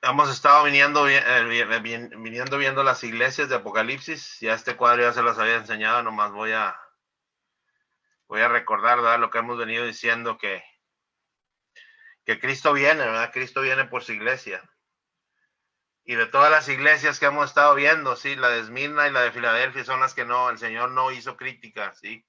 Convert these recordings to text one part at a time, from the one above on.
hemos estado viniendo viendo las iglesias de Apocalipsis. Ya este cuadro ya se los había enseñado, nomás voy a recordar, ¿verdad? Lo que hemos venido diciendo, que Cristo viene, ¿verdad? Cristo viene por su iglesia. Y de todas las iglesias que hemos estado viendo, sí, la de Esmirna y la de Filadelfia son las que no, el Señor no hizo crítica, sí,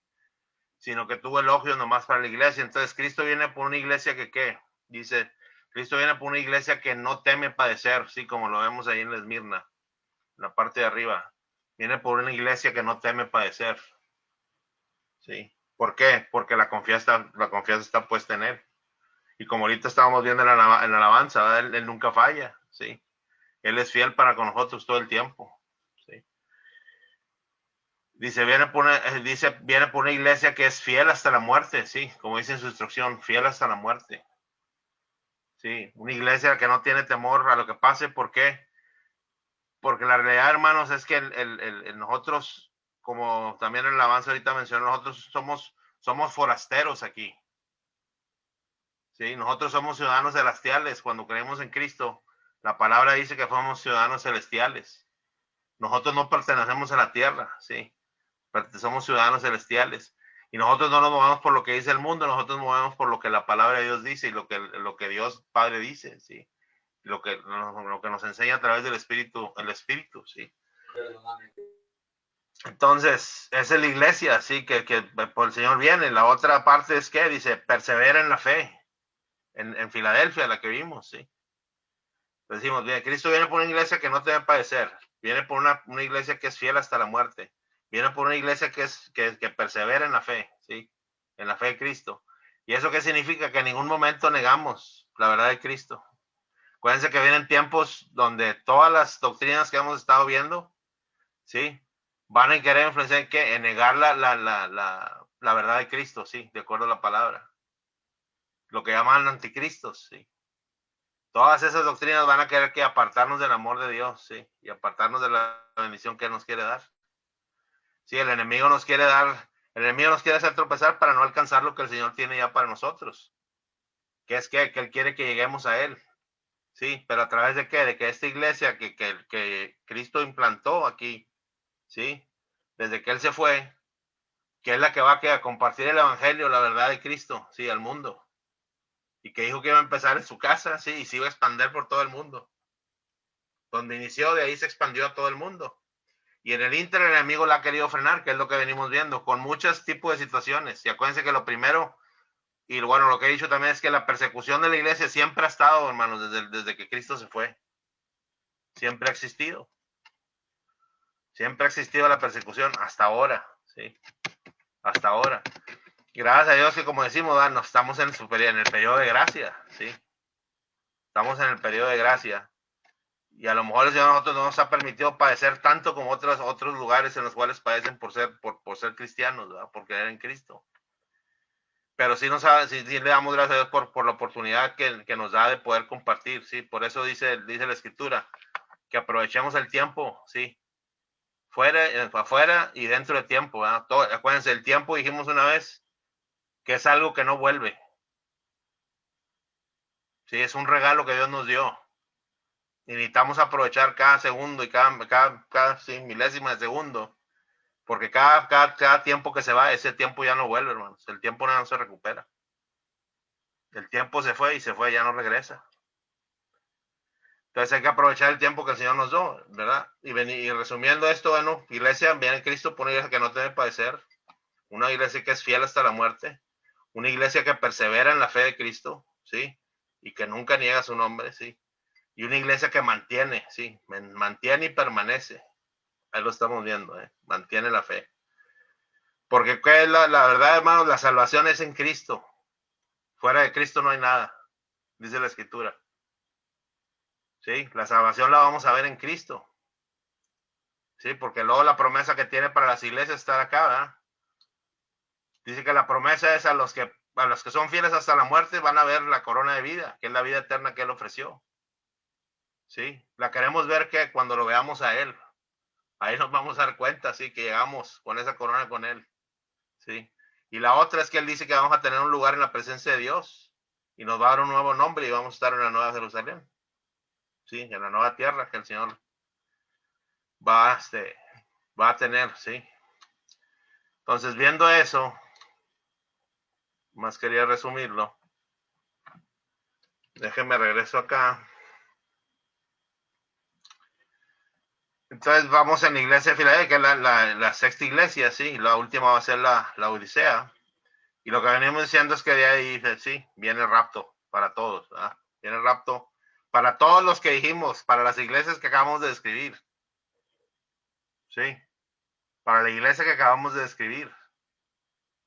sino que tuvo elogios nomás para la iglesia. Entonces Cristo viene por una iglesia que, ¿qué? Dice, Cristo viene por una iglesia que no teme padecer, sí, como lo vemos ahí en la Esmirna, en la parte de arriba. Viene por una iglesia que no teme padecer, sí. ¿Por qué? Porque la confianza está puesta en Él. Y como ahorita estábamos viendo en la alabanza, él nunca falla, sí. Él es fiel para con nosotros todo el tiempo, sí. Viene por una iglesia que es fiel hasta la muerte, sí, como dice en su instrucción, fiel hasta la muerte. Sí, una iglesia que no tiene temor a lo que pase. ¿Por qué? Porque la realidad, hermanos, es que nosotros, como también en el avance ahorita mencionó, nosotros somos forasteros aquí. Sí, nosotros somos ciudadanos celestiales. Cuando creemos en Cristo, la palabra dice que somos ciudadanos celestiales. Nosotros no pertenecemos a la tierra, sí, somos ciudadanos celestiales. Y nosotros no nos movemos por lo que dice el mundo, nosotros nos movemos por lo que la palabra de Dios dice y lo que Dios Padre dice, sí. Lo que nos enseña a través del Espíritu, el Espíritu, sí. Entonces, esa es la iglesia, sí, que por el Señor viene. La otra parte es que dice, persevera en la fe, en Filadelfia, la que vimos, sí. Decimos, bien, Cristo viene por una iglesia que no te va a padecer, viene por una iglesia que es fiel hasta la muerte, viene por una iglesia que persevera en la fe, ¿sí? En la fe de Cristo. ¿Y eso qué significa? Que en ningún momento negamos la verdad de Cristo. Acuérdense que vienen tiempos donde todas las doctrinas que hemos estado viendo, ¿sí? Van a querer influenciar en qué? En negar la verdad de Cristo, ¿sí? De acuerdo a la palabra. Lo que llaman anticristos, ¿sí? Todas esas doctrinas van a querer que apartarnos del amor de Dios, ¿sí? Y apartarnos de la bendición que Él nos quiere dar. Sí, el enemigo nos quiere hacer tropezar para no alcanzar lo que el Señor tiene ya para nosotros. Que es que Él quiere que lleguemos a Él. Sí, pero a través de qué? De que esta iglesia que Cristo implantó aquí, ¿sí? Desde que Él se fue, que es la que va a compartir el evangelio, la verdad de Cristo, sí, al mundo. Y que dijo que iba a empezar en su casa, sí, y se iba a expandir por todo el mundo. Donde inició, de ahí se expandió a todo el mundo. Y en el Inter el enemigo la ha querido frenar, que es lo que venimos viendo, con muchos tipos de situaciones. Y acuérdense que lo primero, y bueno, lo que he dicho también es que la persecución de la iglesia siempre ha estado, hermanos, desde que Cristo se fue. Siempre ha existido. Siempre ha existido la persecución hasta ahora, ¿sí? Hasta ahora. Gracias a Dios que, como decimos, no estamos en el periodo de gracia, ¿sí? Estamos en el periodo de gracia. Y a lo mejor el Señor a nosotros no nos ha permitido padecer tanto como otros lugares en los cuales padecen por ser cristianos, ¿verdad? Por creer en Cristo. Pero sí, sí le damos gracias a Dios por la oportunidad que nos da de poder compartir, ¿sí? Por eso dice la Escritura, que aprovechemos el tiempo, ¿sí? Afuera y dentro del tiempo, ¿verdad? Acuérdense, el tiempo, dijimos una vez, que es algo que no vuelve. Sí, es un regalo que Dios nos dio. Y necesitamos aprovechar cada segundo y cada sí, milésima de segundo. Porque cada tiempo que se va, ese tiempo ya no vuelve, hermanos. El tiempo no se recupera. El tiempo se fue y se fue, ya no regresa. Entonces hay que aprovechar el tiempo que el Señor nos dio, ¿verdad? Y resumiendo esto, bueno, iglesia, viene Cristo por una iglesia que no debe padecer, una iglesia que es fiel hasta la muerte, una iglesia que persevera en la fe de Cristo, ¿sí? Y que nunca niega su nombre, ¿sí? Y una iglesia que mantiene, ¿sí? Mantiene y permanece. Ahí lo estamos viendo, ¿eh? Mantiene la fe. Porque ¿qué es la verdad, hermanos? La salvación es en Cristo. Fuera de Cristo no hay nada, dice la Escritura. ¿Sí? La salvación la vamos a ver en Cristo. ¿Sí? Porque luego la promesa que tiene para las iglesias está acá, ¿verdad? Dice que la promesa es a los que son fieles hasta la muerte van a ver la corona de vida, que es la vida eterna que Él ofreció. ¿Sí? La queremos ver que cuando lo veamos a Él, ahí nos vamos a dar cuenta, ¿sí? Que llegamos con esa corona con Él. ¿Sí? Y la otra es que Él dice que vamos a tener un lugar en la presencia de Dios y nos va a dar un nuevo nombre y vamos a estar en la Nueva Jerusalén. ¿sí? En la nueva tierra que el Señor va, va a tener, ¿sí? Entonces, viendo eso, más quería resumirlo. Déjenme regreso acá. Entonces vamos en la iglesia de Filadelfia, que es la sexta iglesia, sí, la última va a ser la Odisea. Y lo que venimos diciendo es que de ahí, sí, viene el rapto para todos, ¿verdad? Viene el rapto para todos los que dijimos, para las iglesias que acabamos de describir, sí, para la iglesia que acabamos de describir.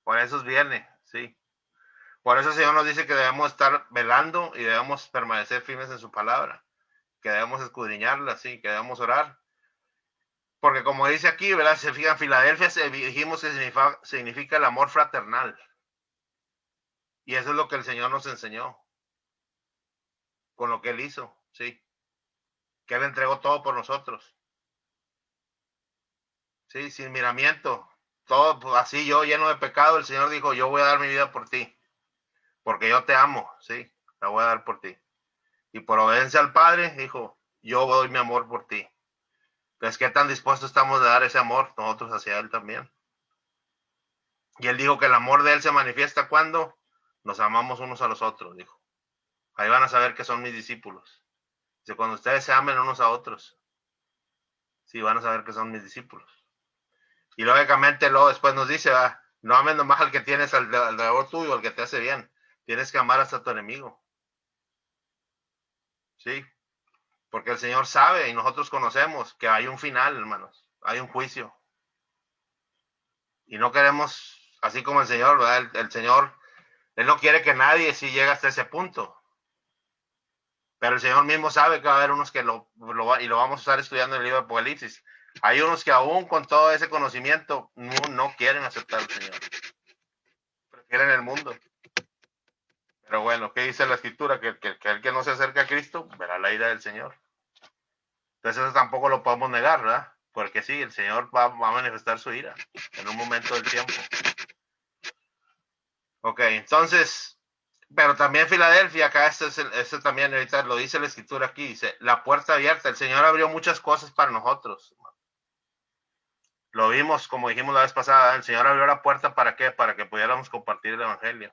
Por eso viene, sí. Por eso el Señor nos dice que debemos estar velando y debemos permanecer firmes en su palabra, que debemos escudriñarla, sí, que debemos orar. Porque como dice aquí, ¿verdad? Se fijan, Filadelfia dijimos que significa el amor fraternal. Y eso es lo que el Señor nos enseñó con lo que Él hizo, sí. Que Él entregó todo por nosotros. Sí, sin miramiento. Todo pues, así yo lleno de pecado, el Señor dijo, yo voy a dar mi vida por ti. Porque yo te amo, sí. La voy a dar por ti. Y por obediencia al Padre, dijo, yo doy mi amor por ti. Pues qué tan dispuestos estamos de dar ese amor nosotros hacia Él también. Y Él dijo que el amor de Él se manifiesta cuando nos amamos unos a los otros, dijo. Ahí van a saber que son mis discípulos. Dice, cuando ustedes se amen unos a otros, sí, van a saber que son mis discípulos. Y lógicamente luego después nos dice, no ames nomás al que tienes alrededor tuyo, al que te hace bien. Tienes que amar hasta tu enemigo. Sí, porque el Señor sabe y nosotros conocemos que hay un final, hermanos. Hay un juicio. Y no queremos, así como el Señor, ¿verdad? El Señor, Él no quiere que nadie sí llegue hasta ese punto. Pero el Señor mismo sabe que va a haber unos que lo vamos a estar estudiando en el libro de Apocalipsis. Hay unos que aún con todo ese conocimiento no quieren aceptar al Señor. Prefieren el mundo. Pero bueno, ¿qué dice la Escritura? Que el que no se acerca a Cristo verá la ira del Señor. Entonces eso tampoco lo podemos negar, ¿verdad? Porque sí, el Señor va a manifestar su ira en un momento del tiempo. Ok, entonces, pero también Filadelfia, acá este también ahorita lo dice la Escritura aquí, dice, la puerta abierta, el Señor abrió muchas cosas para nosotros. Lo vimos, como dijimos la vez pasada, el Señor abrió la puerta ¿para qué? Para que pudiéramos compartir el Evangelio.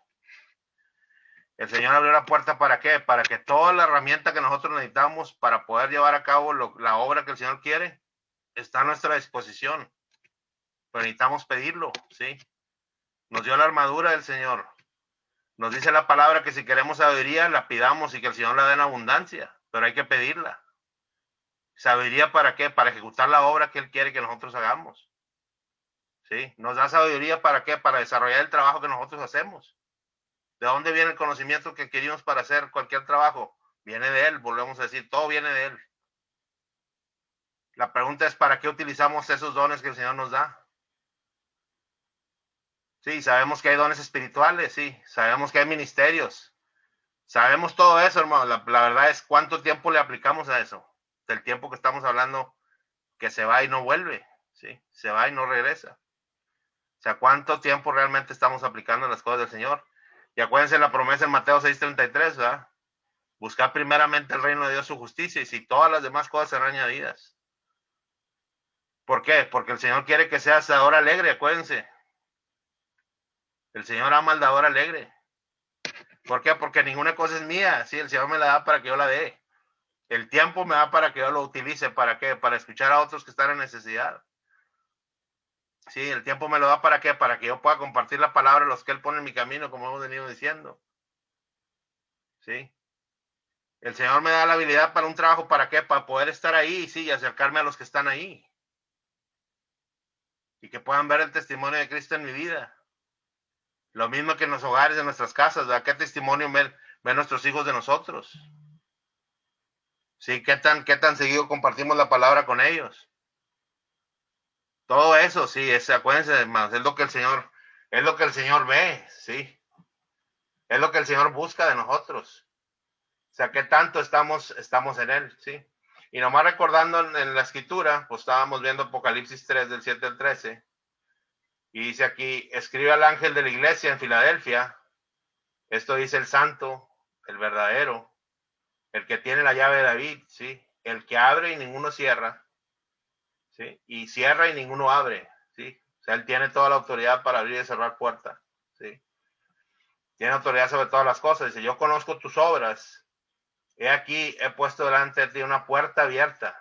El Señor abrió la puerta ¿para qué? Para que toda la herramienta que nosotros necesitamos para poder llevar a cabo la obra que el Señor quiere está a nuestra disposición. Pero necesitamos pedirlo, ¿sí? Nos dio la armadura del Señor. Nos dice la palabra que si queremos sabiduría, la pidamos y que el Señor la dé en abundancia, pero hay que pedirla. ¿Sabiduría para qué? Para ejecutar la obra que Él quiere que nosotros hagamos. ¿Sí? Nos da sabiduría ¿para qué? Para desarrollar el trabajo que nosotros hacemos. ¿De dónde viene el conocimiento que adquirimos para hacer cualquier trabajo? Viene de Él, volvemos a decir, todo viene de Él. La pregunta es, ¿para qué utilizamos esos dones que el Señor nos da? Sí, sabemos que hay dones espirituales, sí, sabemos que hay ministerios. Sabemos todo eso, hermano. La verdad es cuánto tiempo le aplicamos a eso. Del tiempo que estamos hablando que se va y no vuelve, ¿sí? Se va y no regresa. O sea, ¿cuánto tiempo realmente estamos aplicando las cosas del Señor? Y acuérdense la promesa en Mateo 6:33, ¿verdad? Buscar primeramente el reino de Dios, su justicia, y si todas las demás cosas serán añadidas. ¿Por qué? Porque el Señor quiere que seas dador alegre, acuérdense. El Señor ama al dador alegre. ¿Por qué? Porque ninguna cosa es mía, ¿sí? El Señor me la da para que yo la dé. El tiempo me da para que yo lo utilice. ¿Para qué? Para escuchar a otros que están en necesidad. Sí, el tiempo me lo da para qué? Para que yo pueda compartir la palabra a los que Él pone en mi camino, como hemos venido diciendo. Sí. El Señor me da la habilidad para un trabajo, ¿para qué? Para poder estar ahí, sí, y acercarme a los que están ahí. Y que puedan ver el testimonio de Cristo en mi vida. Lo mismo que en los hogares, en nuestras casas, ¿verdad? ¿Qué testimonio ven nuestros hijos de nosotros? Sí, ¿qué tan seguido compartimos la palabra con ellos? Todo eso, sí, acuérdense, hermanos, es lo que el Señor ve, sí. Es lo que el Señor busca de nosotros. O sea, ¿qué tanto estamos en Él? Sí. Y nomás recordando en la escritura, pues estábamos viendo Apocalipsis 3 del 7 al 13. Y dice aquí, escribe al ángel de la iglesia en Filadelfia. Esto dice el santo, el verdadero, el que tiene la llave de David, ¿sí? El que abre y ninguno cierra, ¿sí? Y cierra y ninguno abre, ¿sí? O sea, él tiene toda la autoridad para abrir y cerrar puertas, ¿sí? Tiene autoridad sobre todas las cosas. Dice, yo conozco tus obras. He aquí, he puesto delante de ti una puerta abierta.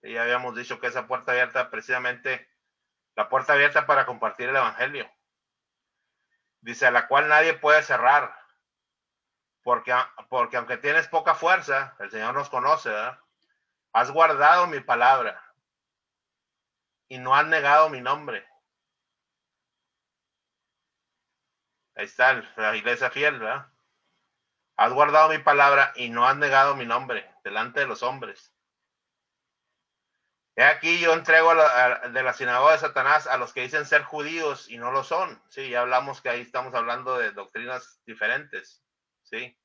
Y ya habíamos dicho que esa puerta abierta, precisamente, la puerta abierta para compartir el evangelio. Dice, a la cual nadie puede cerrar. Porque aunque tienes poca fuerza, el Señor nos conoce, ¿verdad? Has guardado mi palabra y no has negado mi nombre. Ahí está la iglesia fiel, ¿verdad? Has guardado mi palabra y no has negado mi nombre delante de los hombres. He aquí yo entrego de la sinagoga de Satanás a los que dicen ser judíos y no lo son. Sí, ya hablamos que ahí estamos hablando de doctrinas diferentes, ¿sí?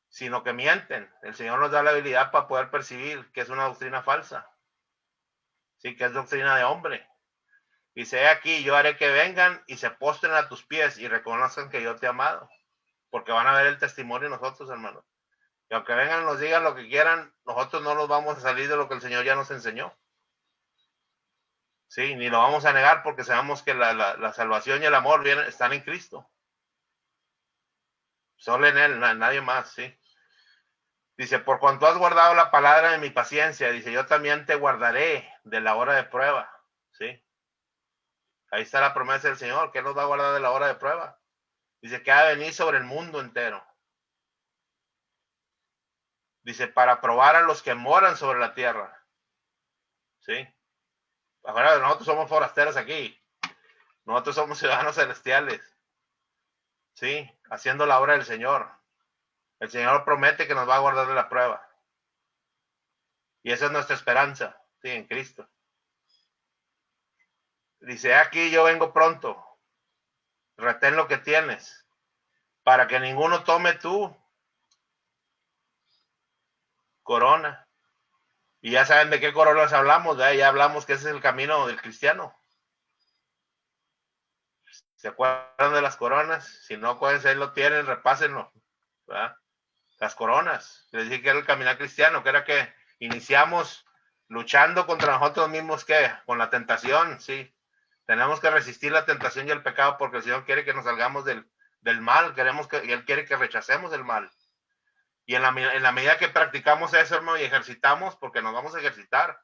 Sino que mienten. El Señor nos da la habilidad para poder percibir que es una doctrina falsa. Sí, que es doctrina de hombre. Dice, he aquí, yo haré que vengan y se postren a tus pies y reconozcan que yo te he amado. Porque van a ver el testimonio de nosotros, hermanos. Y aunque vengan y nos digan lo que quieran, nosotros no los vamos a salir de lo que el Señor ya nos enseñó. Sí, ni lo vamos a negar porque sabemos que la salvación y el amor están en Cristo. Solo en Él, nadie más, sí. Dice, por cuanto has guardado la palabra de mi paciencia, dice, yo también te guardaré de la hora de prueba, ¿sí? Ahí está la promesa del Señor, que Él nos va a guardar de la hora de prueba. Dice, que ha de venir sobre el mundo entero. Dice, para probar a los que moran sobre la tierra, ¿sí? Ahora nosotros somos forasteros aquí. Nosotros somos ciudadanos celestiales, ¿sí? Haciendo la obra del Señor. El Señor promete que nos va a guardar de la prueba. Y esa es nuestra esperanza, ¿sí? En Cristo. Dice, aquí yo vengo pronto. Retén lo que tienes, para que ninguno tome tu corona. Y ya saben de qué coronas hablamos, ¿verdad? Ya hablamos que ese es el camino del cristiano. ¿Se acuerdan de las coronas? Si no, pueden ser, lo tienen, repásenlo, ¿verdad? Las coronas. Les dije que era el caminar cristiano, que era que iniciamos luchando contra nosotros mismos, ¿qué? Con la tentación, sí. Tenemos que resistir la tentación y el pecado porque el Señor quiere que nos salgamos del mal, y Él quiere que rechacemos el mal. Y en la medida que practicamos eso, hermano, y ejercitamos, porque nos vamos a ejercitar,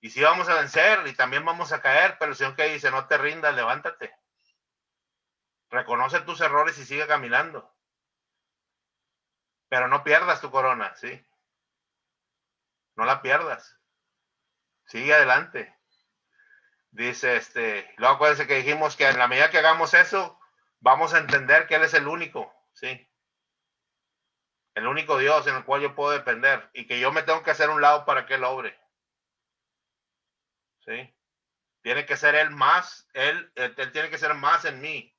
y sí vamos a vencer, y también vamos a caer, pero el Señor que dice, no te rindas, levántate. Reconoce tus errores y sigue caminando. Pero no pierdas tu corona, ¿sí? No la pierdas. Sigue adelante. Dice, luego acuérdense que dijimos que en la medida que hagamos eso, vamos a entender que Él es el único, ¿sí? El único Dios en el cual yo puedo depender y que yo me tengo que hacer un lado para que Él obre, ¿sí? Tiene que ser Él más, Él tiene que ser más en mí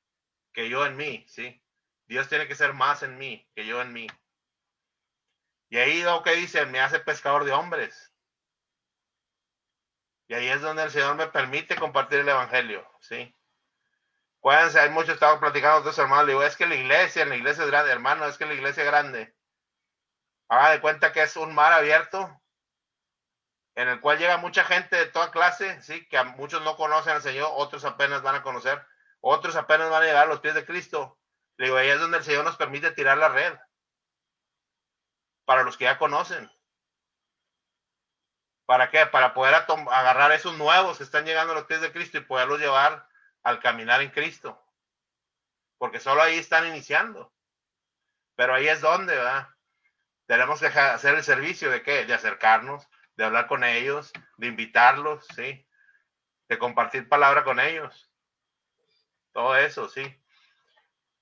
que yo en mí, ¿sí? Dios tiene que ser más en mí que yo en mí. Y ahí lo que dice, me hace pescador de hombres. Y ahí es donde el Señor me permite compartir el evangelio, ¿sí? Acuérdense, hay muchos, estaba platicando con otros hermanos, le digo, es que la iglesia es grande, hermano, es que la iglesia es grande. Haga de cuenta que es un mar abierto en el cual llega mucha gente de toda clase, ¿sí? Que a muchos no conocen al Señor, otros apenas van a conocer, otros apenas van a llegar a los pies de Cristo. Le digo, ahí es donde el Señor nos permite tirar la red para los que ya conocen. ¿Para qué? Para poder agarrar a esos nuevos que están llegando a los pies de Cristo y poderlos llevar al caminar en Cristo. Porque solo ahí están iniciando. Pero ahí es donde, ¿verdad? Tenemos que hacer el servicio de qué? De acercarnos, de hablar con ellos, de invitarlos, ¿sí? De compartir palabra con ellos. Todo eso, ¿sí?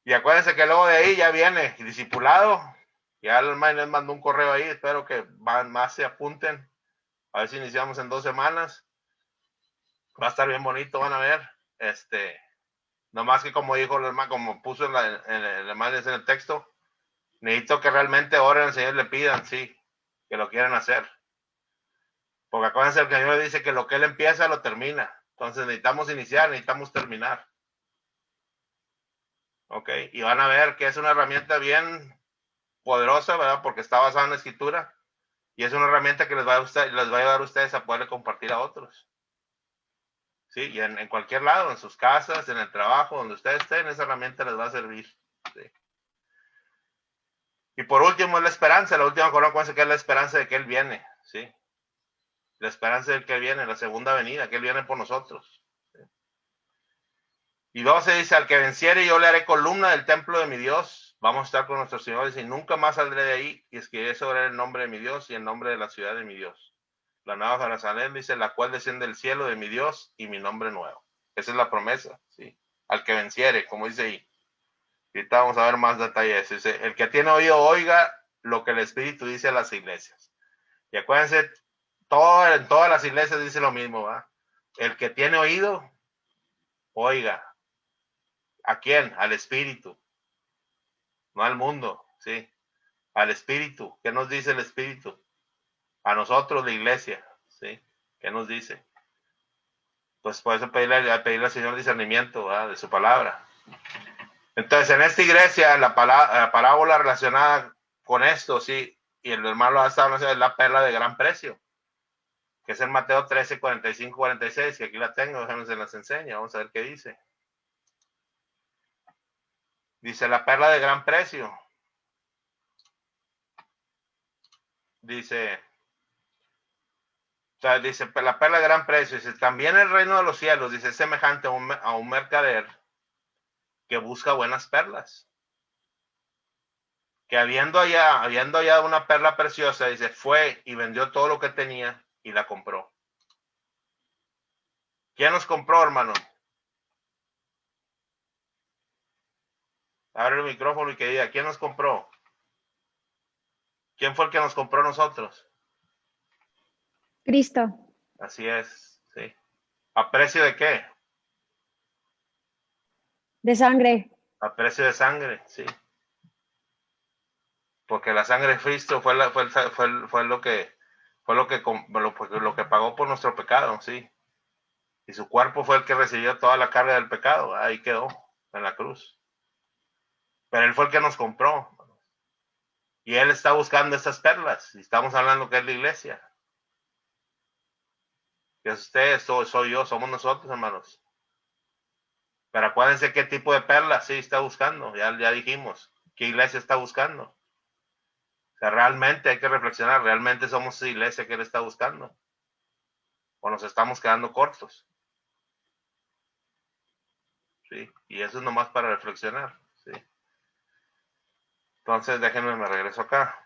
Y acuérdense que luego de ahí ya viene el discipulado. Ya el hermano les mandó un correo ahí, espero que más se apunten. A ver si iniciamos en 2 semanas. Va a estar bien bonito, van a ver. Nomás que como dijo el hermano, como puso el hermano en el texto, necesito que realmente oren al Señor, le pidan, sí, que lo quieran hacer. Porque acuérdense que el Señor dice que lo que Él empieza, lo termina. Entonces necesitamos iniciar, necesitamos terminar. Ok, y van a ver que es una herramienta bien poderosa, ¿verdad? Porque está basada en la Escritura. Y es una herramienta que les va a ayudar a ustedes a poder compartir a otros. Sí, y en cualquier lado, en sus casas, en el trabajo, donde ustedes estén, esa herramienta les va a servir. Sí. Y por último es la esperanza. La última cosa que es la esperanza de que Él viene. Sí. La esperanza de que Él viene, la segunda venida, que Él viene por nosotros. Sí. Y 12 dice, al que venciere yo le haré columna del templo de mi Dios. Vamos a estar con nuestro Señor y nunca más saldré de ahí y escribiré sobre el nombre de mi Dios y el nombre de la ciudad de mi Dios. La nueva Jerusalén dice, la cual desciende del cielo de mi Dios y mi nombre nuevo. Esa es la promesa, ¿sí? Al que venciere, como dice ahí. Ahorita vamos a ver más detalles. Dice, el que tiene oído, oiga lo que el Espíritu dice a las iglesias. Y acuérdense, en todas las iglesias dice lo mismo, ¿va? El que tiene oído, oiga. ¿A quién? Al Espíritu. No al mundo, ¿sí? Al Espíritu. ¿Qué nos dice el Espíritu? A nosotros, la iglesia, ¿sí? ¿Qué nos dice? Pues por eso pedirle al Señor discernimiento, ¿verdad? De su palabra. Entonces, en esta iglesia, la parábola relacionada con esto, sí, y el hermano ha estado hablando, es la perla de gran precio, que es en Mateo 13, 45, 46, que aquí la tengo, déjenme se las enseño, vamos a ver qué dice. Dice la perla de gran precio. Dice, dice la perla de gran precio, dice, también el reino de los cielos, dice, es semejante a un mercader que busca buenas perlas. Que habiendo hallado una perla preciosa, dice, fue y vendió todo lo que tenía y la compró. ¿Quién nos compró, hermano? Abre el micrófono y que diga, ¿quién nos compró? ¿Quién fue el que nos compró a nosotros? Cristo. Así es, sí. ¿A precio de qué? De sangre. A precio de sangre, sí. Porque la sangre de Cristo fue lo que pagó por nuestro pecado, sí. Y su cuerpo fue el que recibió toda la carga del pecado. Ahí quedó, en la cruz. Pero Él fue el que nos compró. Y Él está buscando estas perlas. Y estamos hablando que es la iglesia. Que es usted, soy yo, somos nosotros, hermanos. Pero acuérdense qué tipo de perlas sí está buscando. Ya dijimos. ¿Qué iglesia está buscando? O sea, realmente hay que reflexionar. ¿Realmente somos esa iglesia que Él está buscando? ¿O nos estamos quedando cortos? ¿Sí? Y eso es nomás para reflexionar. ¿Sí? Entonces, déjenme, me regreso acá.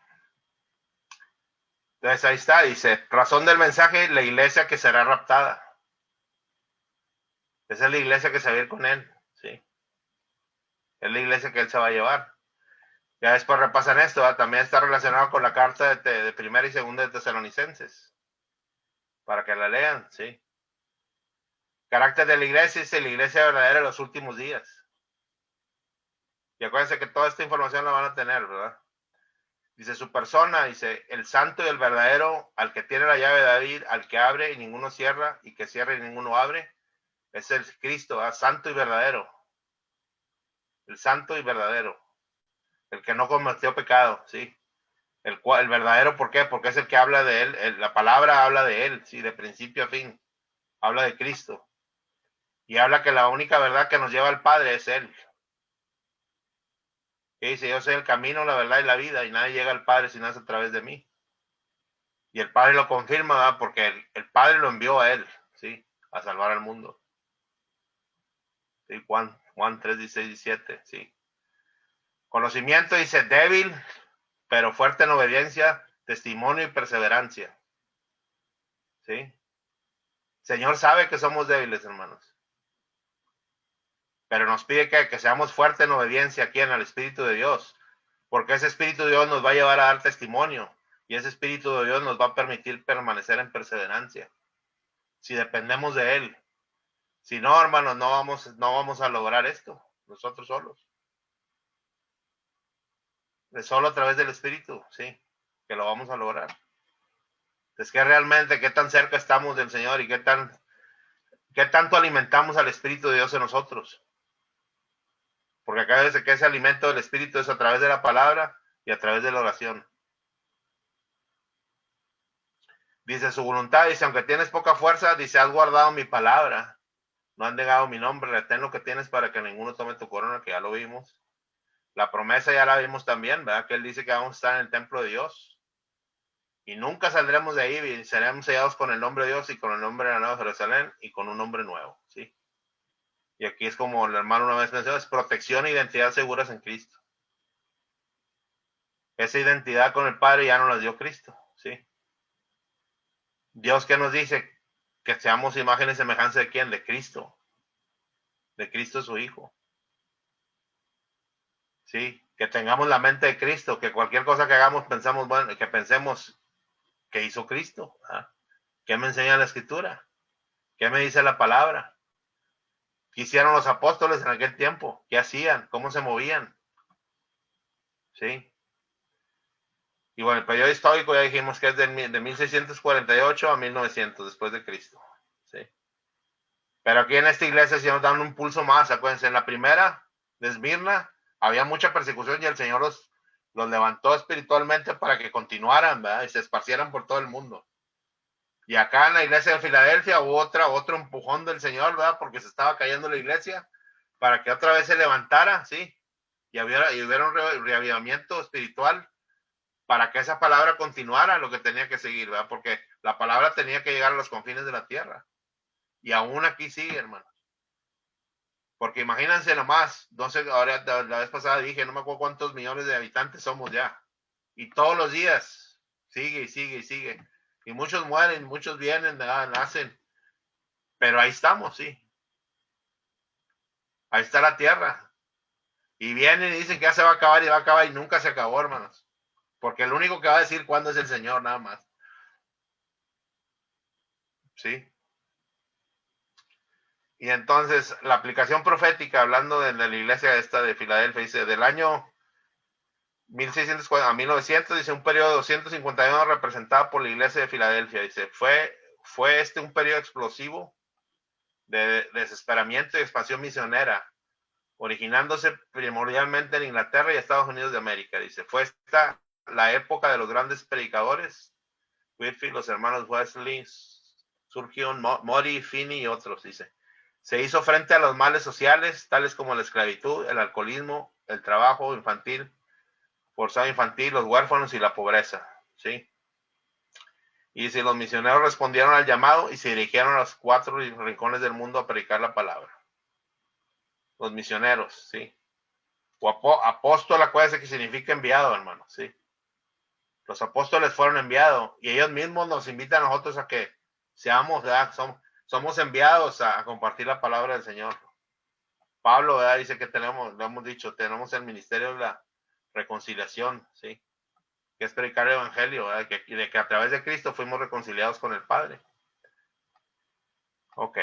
Entonces, ahí está. Dice, razón del mensaje, la iglesia que será raptada. Esa es la iglesia que se va a ir con Él. ¿Sí? Es la iglesia que Él se va a llevar. Ya después repasan esto, ¿verdad? También está relacionado con la carta de primera y segunda de Tesalonicenses, para que la lean, ¿sí? Carácter de la iglesia es la iglesia verdadera de los últimos días. Y acuérdense que toda esta información la van a tener, ¿verdad? Dice su persona, dice el santo y el verdadero, al que tiene la llave de David, al que abre y ninguno cierra, y que cierra y ninguno abre, es el Cristo, ¿verdad? Santo y verdadero. El santo y verdadero. El que no cometió pecado, ¿sí? El verdadero, ¿por qué? Porque es el que habla de él, la palabra habla de él, sí, de principio a fin, habla de Cristo, y habla que la única verdad que nos lleva al Padre es Él. Y dice, yo soy el camino, la verdad y la vida, y nadie llega al Padre si no es a través de mí. Y el Padre lo confirma, ¿verdad? Porque el Padre lo envió a Él, ¿sí? A salvar al mundo. ¿Sí? Juan 3, 16, 17, ¿sí? Conocimiento dice débil, pero fuerte en obediencia, testimonio y perseverancia. ¿Sí? Señor sabe que somos débiles, hermanos. Pero nos pide que seamos fuertes en obediencia aquí en el Espíritu de Dios. Porque ese Espíritu de Dios nos va a llevar a dar testimonio. Y ese Espíritu de Dios nos va a permitir permanecer en perseverancia. Si dependemos de Él. Si no, hermanos, no vamos a lograr esto. Nosotros solos. Es solo a través del Espíritu, sí, que lo vamos a lograr. Es que realmente qué tan cerca estamos del Señor y qué tanto alimentamos al Espíritu de Dios en nosotros. Porque acá dice que ese alimento del Espíritu es a través de la palabra y a través de la oración. Dice su voluntad, dice, aunque tienes poca fuerza, dice, has guardado mi palabra, no han negado mi nombre, retén lo que tienes para que ninguno tome tu corona, que ya lo vimos. La promesa ya la vimos también, ¿verdad? Que él dice que vamos a estar en el templo de Dios. Y nunca saldremos de ahí y seremos sellados con el nombre de Dios y con el nombre de la Nueva Jerusalén y con un nombre nuevo, ¿sí? Y aquí es como el hermano una vez mencionó, es protección e identidad seguras en Cristo. Esa identidad con el Padre ya nos la dio Cristo, ¿sí? Dios que nos dice que seamos imagen y semejanza de quién, de Cristo su Hijo, ¿sí? Que tengamos la mente de Cristo, que cualquier cosa que hagamos pensamos, bueno, que pensemos que hizo Cristo, ¿verdad? ¿Qué me enseña la Escritura? ¿Qué me dice la palabra? ¿Qué hicieron los apóstoles en aquel tiempo? ¿Qué hacían? ¿Cómo se movían? ¿Sí? Y bueno, el periodo histórico ya dijimos que es de 1648 a 1900 después de Cristo, ¿sí? Pero aquí en esta iglesia se nos dan un pulso más, acuérdense, en la primera de Esmirna había mucha persecución y el Señor los levantó espiritualmente para que continuaran, ¿verdad? Y se esparcieran por todo el mundo. Y acá en la iglesia de Filadelfia hubo otro empujón del Señor, ¿verdad? Porque se estaba cayendo la iglesia, para que otra vez se levantara, ¿sí? Y hubiera un reavivamiento espiritual para que esa palabra continuara lo que tenía que seguir, ¿verdad? Porque la palabra tenía que llegar a los confines de la tierra. Y aún aquí sigue, hermano. Porque imagínense nomás, no sé, ahora la vez pasada dije, no me acuerdo cuántos millones de habitantes somos ya. Y todos los días sigue y sigue y sigue. Y muchos mueren, muchos vienen, nacen. Pero ahí estamos, sí. Ahí está la tierra. Y vienen y dicen que ya se va a acabar y va a acabar y nunca se acabó, hermanos. Porque el único que va a decir cuándo es el Señor, nada más. ¿Sí? Y entonces, la aplicación profética, hablando de la iglesia esta de Filadelfia, dice, del año 1640 a 1900, dice, un periodo de 251 representado por la iglesia de Filadelfia. Dice, fue este un periodo explosivo de desesperamiento y expansión misionera, originándose primordialmente en Inglaterra y Estados Unidos de América. Dice, fue esta la época de los grandes predicadores, Whitfield, los hermanos Wesley, surgió Mori, Finney y otros, dice. Se hizo frente a los males sociales, tales como la esclavitud, el alcoholismo, el trabajo infantil, forzado infantil, los huérfanos y la pobreza, ¿sí? Y si los misioneros respondieron al llamado y se dirigieron a los 4 rincones del mundo a predicar la palabra. Los misioneros, ¿sí? O apóstol, acuérdense que significa enviado, hermano, ¿sí? Los apóstoles fueron enviados y ellos mismos nos invitan a nosotros a que seamos, ¿verdad? Somos enviados a compartir la palabra del Señor. Pablo, ¿verdad? Dice que lo hemos dicho, tenemos el ministerio de la reconciliación, ¿sí? Que es predicar el evangelio, ¿verdad? De que a través de Cristo fuimos reconciliados con el Padre. Ok.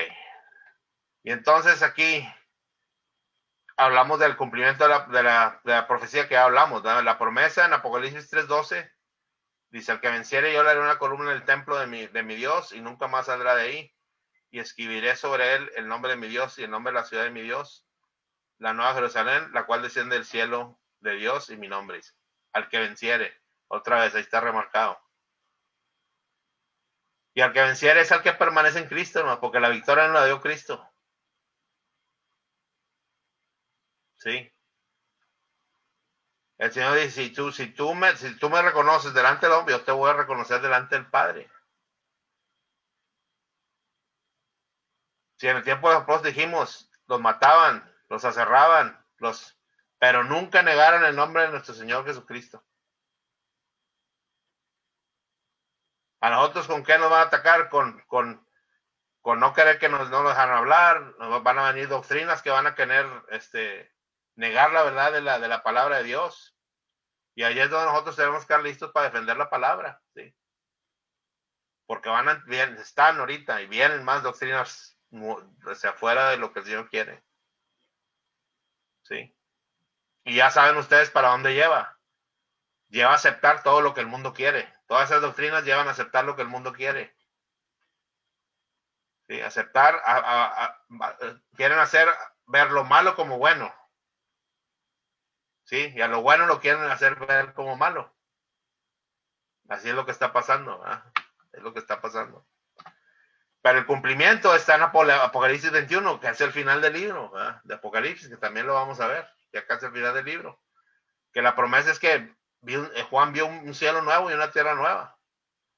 Y entonces aquí hablamos del cumplimiento de la profecía que ya hablamos, ¿verdad? La promesa en Apocalipsis 3:12 dice, al que venciere yo le haré una columna en el templo de mi Dios y nunca más saldrá de ahí. Y escribiré sobre él el nombre de mi Dios y el nombre de la ciudad de mi Dios, la nueva Jerusalén, la cual desciende del cielo de Dios y mi nombre. Dice, al que venciere. Otra vez, ahí está remarcado. Y al que venciere es al que permanece en Cristo, hermano, porque la victoria no la dio Cristo. ¿Sí? El Señor dice, si tú me reconoces delante del hombre, yo te voy a reconocer delante del Padre. Si en el tiempo de los apóstoles dijimos, los mataban, los aserraban, pero nunca negaron el nombre de nuestro Señor Jesucristo. A nosotros, ¿con qué nos van a atacar? Con no querer que no nos dejan hablar, nos van a venir doctrinas que van a querer negar la verdad de la palabra de Dios. Y ahí es donde nosotros tenemos que estar listos para defender la palabra, ¿sí? Porque están ahorita y vienen más doctrinas hacia afuera de lo que el Señor quiere, ¿sí? Y ya saben ustedes para dónde lleva. Lleva a aceptar todo lo que el mundo quiere. Todas esas doctrinas llevan a aceptar lo que el mundo quiere. ¿Sí? Aceptar, quieren hacer ver lo malo como bueno. ¿sí? Y a lo bueno lo quieren hacer ver como malo. Así es lo que está pasando, ¿verdad? Es lo que está pasando. Pero el cumplimiento está en Apocalipsis 21, que es el final del libro, ¿verdad? De Apocalipsis, que también lo vamos a ver, que acá es el final del libro. Que la promesa es que Juan vio un cielo nuevo y una tierra nueva.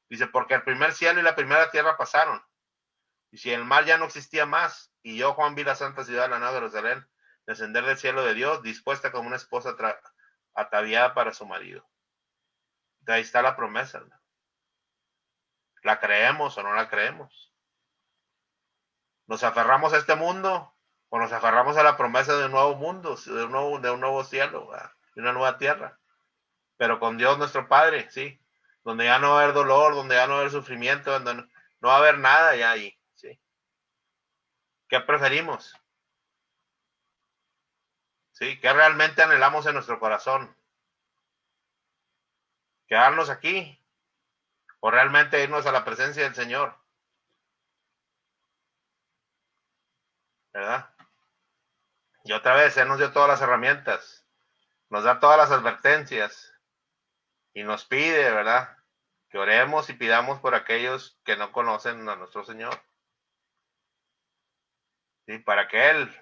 Dice, porque el primer cielo y la primera tierra pasaron. Y si el mar ya no existía más, y yo, Juan, vi la santa ciudad, la nueva Jerusalén, descender del cielo de Dios, dispuesta como una esposa ataviada para su marido. Entonces, ahí está la promesa, ¿no? ¿La creemos o no la creemos? ¿Nos aferramos a este mundo o nos aferramos a la promesa de un nuevo mundo, de un nuevo cielo, ¿verdad? De una nueva tierra? Pero con Dios nuestro Padre, ¿sí? Donde ya no va a haber dolor, donde ya no va a haber sufrimiento, donde no va a haber nada ya ahí, ¿sí? ¿Qué preferimos? ¿Sí? ¿Qué realmente anhelamos en nuestro corazón? ¿Quedarnos aquí o realmente irnos a la presencia del Señor? ¿Verdad? Y otra vez, Él nos dio todas las herramientas, nos da todas las advertencias y nos pide, ¿verdad? Que oremos y pidamos por aquellos que no conocen a nuestro Señor. ¿Sí? Para que Él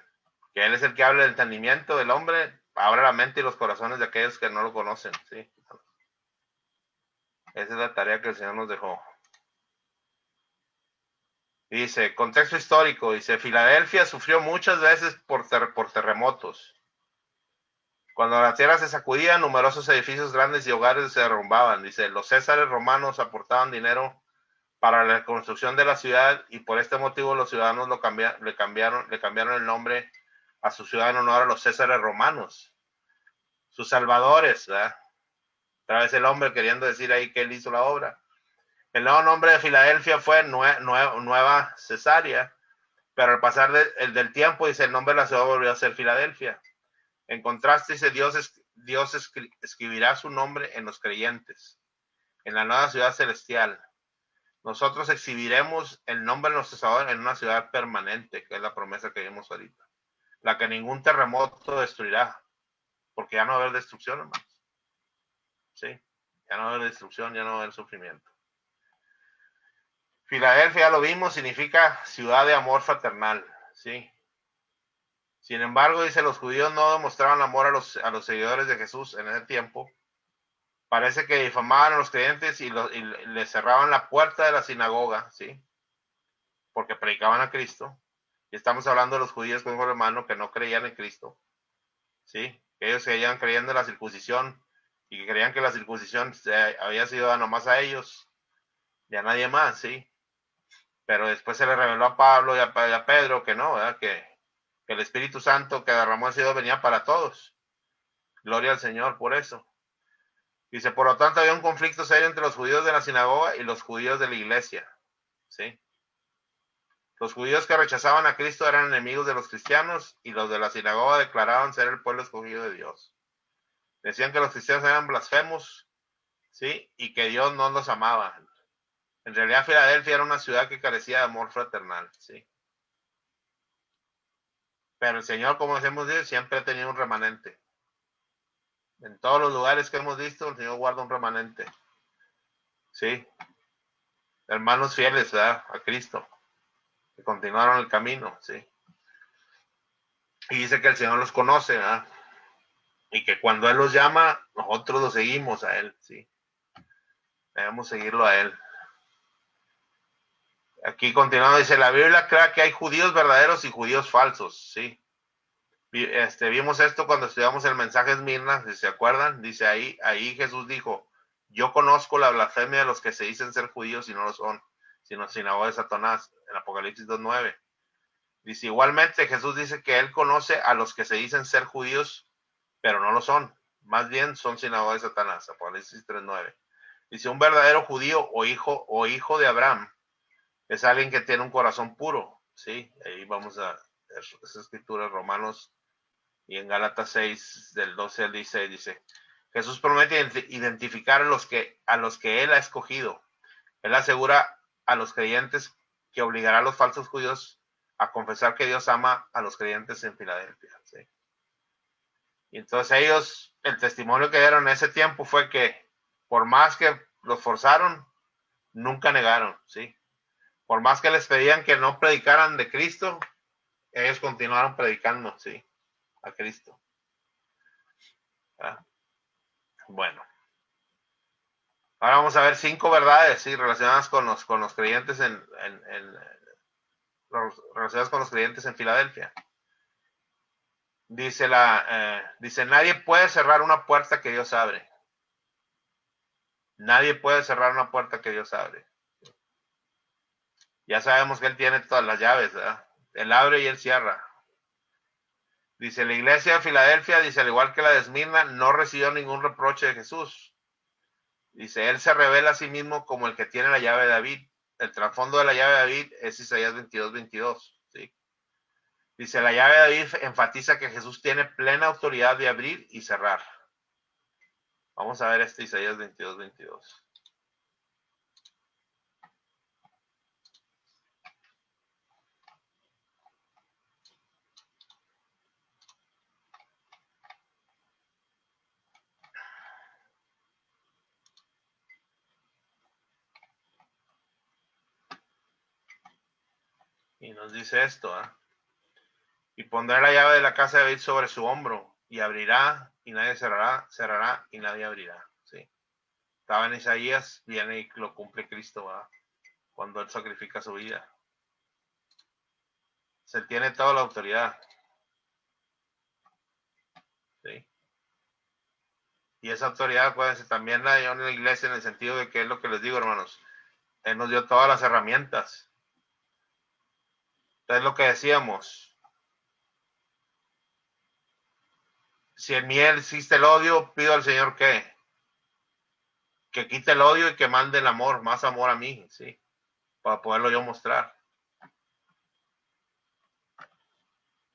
es el que habla del entendimiento del hombre, abra la mente y los corazones de aquellos que no lo conocen. ¿Sí? Esa es la tarea que el Señor nos dejó. Dice, contexto histórico, dice, Filadelfia sufrió muchas veces por terremotos. Cuando la tierra se sacudía, numerosos edificios grandes y hogares se derrumbaban. Dice, los césares romanos aportaban dinero para la reconstrucción de la ciudad y por este motivo los ciudadanos le cambiaron el nombre a su ciudad en honor a los césares romanos, sus salvadores, ¿verdad? Otra vez el hombre queriendo decir ahí que él hizo la obra. El nuevo nombre de Filadelfia fue Nueva Cesárea, pero al pasar del tiempo, dice, el nombre de la ciudad volvió a ser Filadelfia. En contraste, dice, Dios escribirá su nombre en los creyentes, en la nueva ciudad celestial. Nosotros exhibiremos el nombre de nuestro Salvador en una ciudad permanente, que es la promesa que vimos ahorita, la que ningún terremoto destruirá, porque ya no va a haber destrucción, hermanos. ¿Sí? Ya no va a haber destrucción, ya no va a haber sufrimiento. Filadelfia, ya lo vimos, significa ciudad de amor fraternal, ¿sí? Sin embargo, dice, los judíos no demostraron amor a los seguidores de Jesús en ese tiempo. Parece que difamaban a los creyentes y les cerraban la puerta de la sinagoga, ¿sí? Porque predicaban a Cristo. Y estamos hablando de los judíos, con un hermano, que no creían en Cristo, ¿sí? Que ellos seguían creyendo en la circuncisión y que creían que la circuncisión había sido nomás a ellos y a nadie más, ¿sí? Pero después se le reveló a Pablo y a Pedro que no, ¿verdad? Que el Espíritu Santo que derramó el cielo venía para todos. Gloria al Señor por eso. Dice, por lo tanto, había un conflicto serio entre los judíos de la sinagoga y los judíos de la iglesia, ¿sí? Los judíos que rechazaban a Cristo eran enemigos de los cristianos y los de la sinagoga declaraban ser el pueblo escogido de Dios. Decían que los cristianos eran blasfemos, ¿sí? Y que Dios no los amaba. En realidad, Filadelfia era una ciudad que carecía de amor fraternal, ¿sí? Pero el Señor, como hemos dicho, siempre ha tenido un remanente. En todos los lugares que hemos visto, el Señor guarda un remanente, ¿sí? Hermanos fieles, ¿verdad? A Cristo, que continuaron el camino, ¿sí? Y dice que el Señor los conoce, ¿verdad? Y que cuando Él los llama, nosotros lo seguimos a Él, ¿sí? Debemos seguirlo a Él. Aquí continuando, dice, la Biblia cree que hay judíos verdaderos y judíos falsos, ¿sí? Vimos esto cuando estudiamos el mensaje de Esmirna, si se acuerdan, dice ahí Jesús dijo, yo conozco la blasfemia de los que se dicen ser judíos y no lo son, sino sinagoga de Satanás, en Apocalipsis 2:9. Dice, igualmente Jesús dice que él conoce a los que se dicen ser judíos, pero no lo son, más bien son sinagoga de Satanás, Apocalipsis 3:9. Dice, un verdadero judío o hijo de Abraham es alguien que tiene un corazón puro, ¿sí? Ahí vamos a ver esa escritura, Romanos, y en Gálatas 6, del 12 al 16, dice, Jesús promete identificar a los que Él ha escogido. Él asegura a los creyentes que obligará a los falsos judíos a confesar que Dios ama a los creyentes en Filadelfia, ¿sí? Y entonces ellos el testimonio que dieron en ese tiempo fue que por más que los forzaron, nunca negaron, ¿sí? Por más que les pedían que no predicaran de Cristo, ellos continuaron predicando, ¿sí? A Cristo. ¿Ah? Bueno. Ahora vamos a ver 5 verdades, ¿sí? Relacionadas con los creyentes relacionadas con los creyentes en Filadelfia. Dice nadie puede cerrar una puerta que Dios abre. Nadie puede cerrar una puerta que Dios abre. Ya sabemos que Él tiene todas las llaves, ¿verdad? Él abre y Él cierra. Dice, la iglesia de Filadelfia, dice, al igual que la de Esmirna, no recibió ningún reproche de Jesús. Dice, Él se revela a sí mismo como el que tiene la llave de David. El trasfondo de la llave de David es Isaías 22:22, ¿sí? Dice, la llave de David enfatiza que Jesús tiene plena autoridad de abrir y cerrar. Vamos a ver Isaías 22:22. Y nos dice esto, ¿eh? Y pondrá la llave de la casa de David sobre su hombro, y abrirá, y nadie cerrará, cerrará, y nadie abrirá, ¿sí? Estaba en Isaías, viene y lo cumple Cristo, ¿verdad? Cuando Él sacrifica su vida. Se tiene toda la autoridad, ¿sí? Y esa autoridad, acuérdense, también la dio en la iglesia en el sentido de que es lo que les digo, hermanos. Él nos dio todas las herramientas. Entonces, lo que decíamos, si en mí existe el odio, pido al Señor que quite el odio y que mande el amor, más amor a mí, ¿sí? Para poderlo yo mostrar.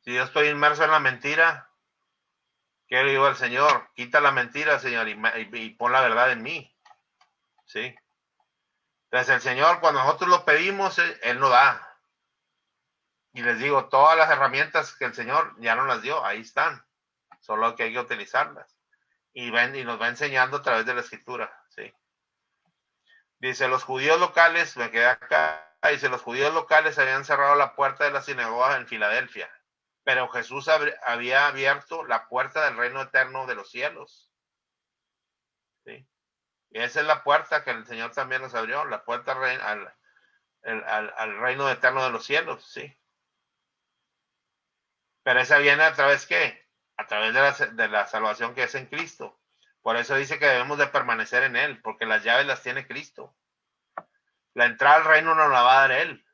Si yo estoy inmerso en la mentira, ¿qué le digo al Señor? Quita la mentira, Señor, y pon la verdad en mí, ¿sí? Entonces el Señor, cuando nosotros lo pedimos, Él nos da. Y les digo, todas las herramientas que el Señor ya nos las dio, ahí están. Solo que hay que utilizarlas. Y nos va enseñando a través de la Escritura, ¿sí? Dice, los judíos locales, me quedé acá, dice, los judíos locales habían cerrado la puerta de la sinagoga en Filadelfia, pero Jesús había abierto la puerta del reino eterno de los cielos, ¿sí? Y esa es la puerta que el Señor también nos abrió, la puerta al reino eterno de los cielos, ¿sí? Pero esa viene a través, ¿qué? A través de la salvación que es en Cristo. Por eso dice que debemos de permanecer en Él, porque las llaves las tiene Cristo. La entrada al reino nos la va a dar Él,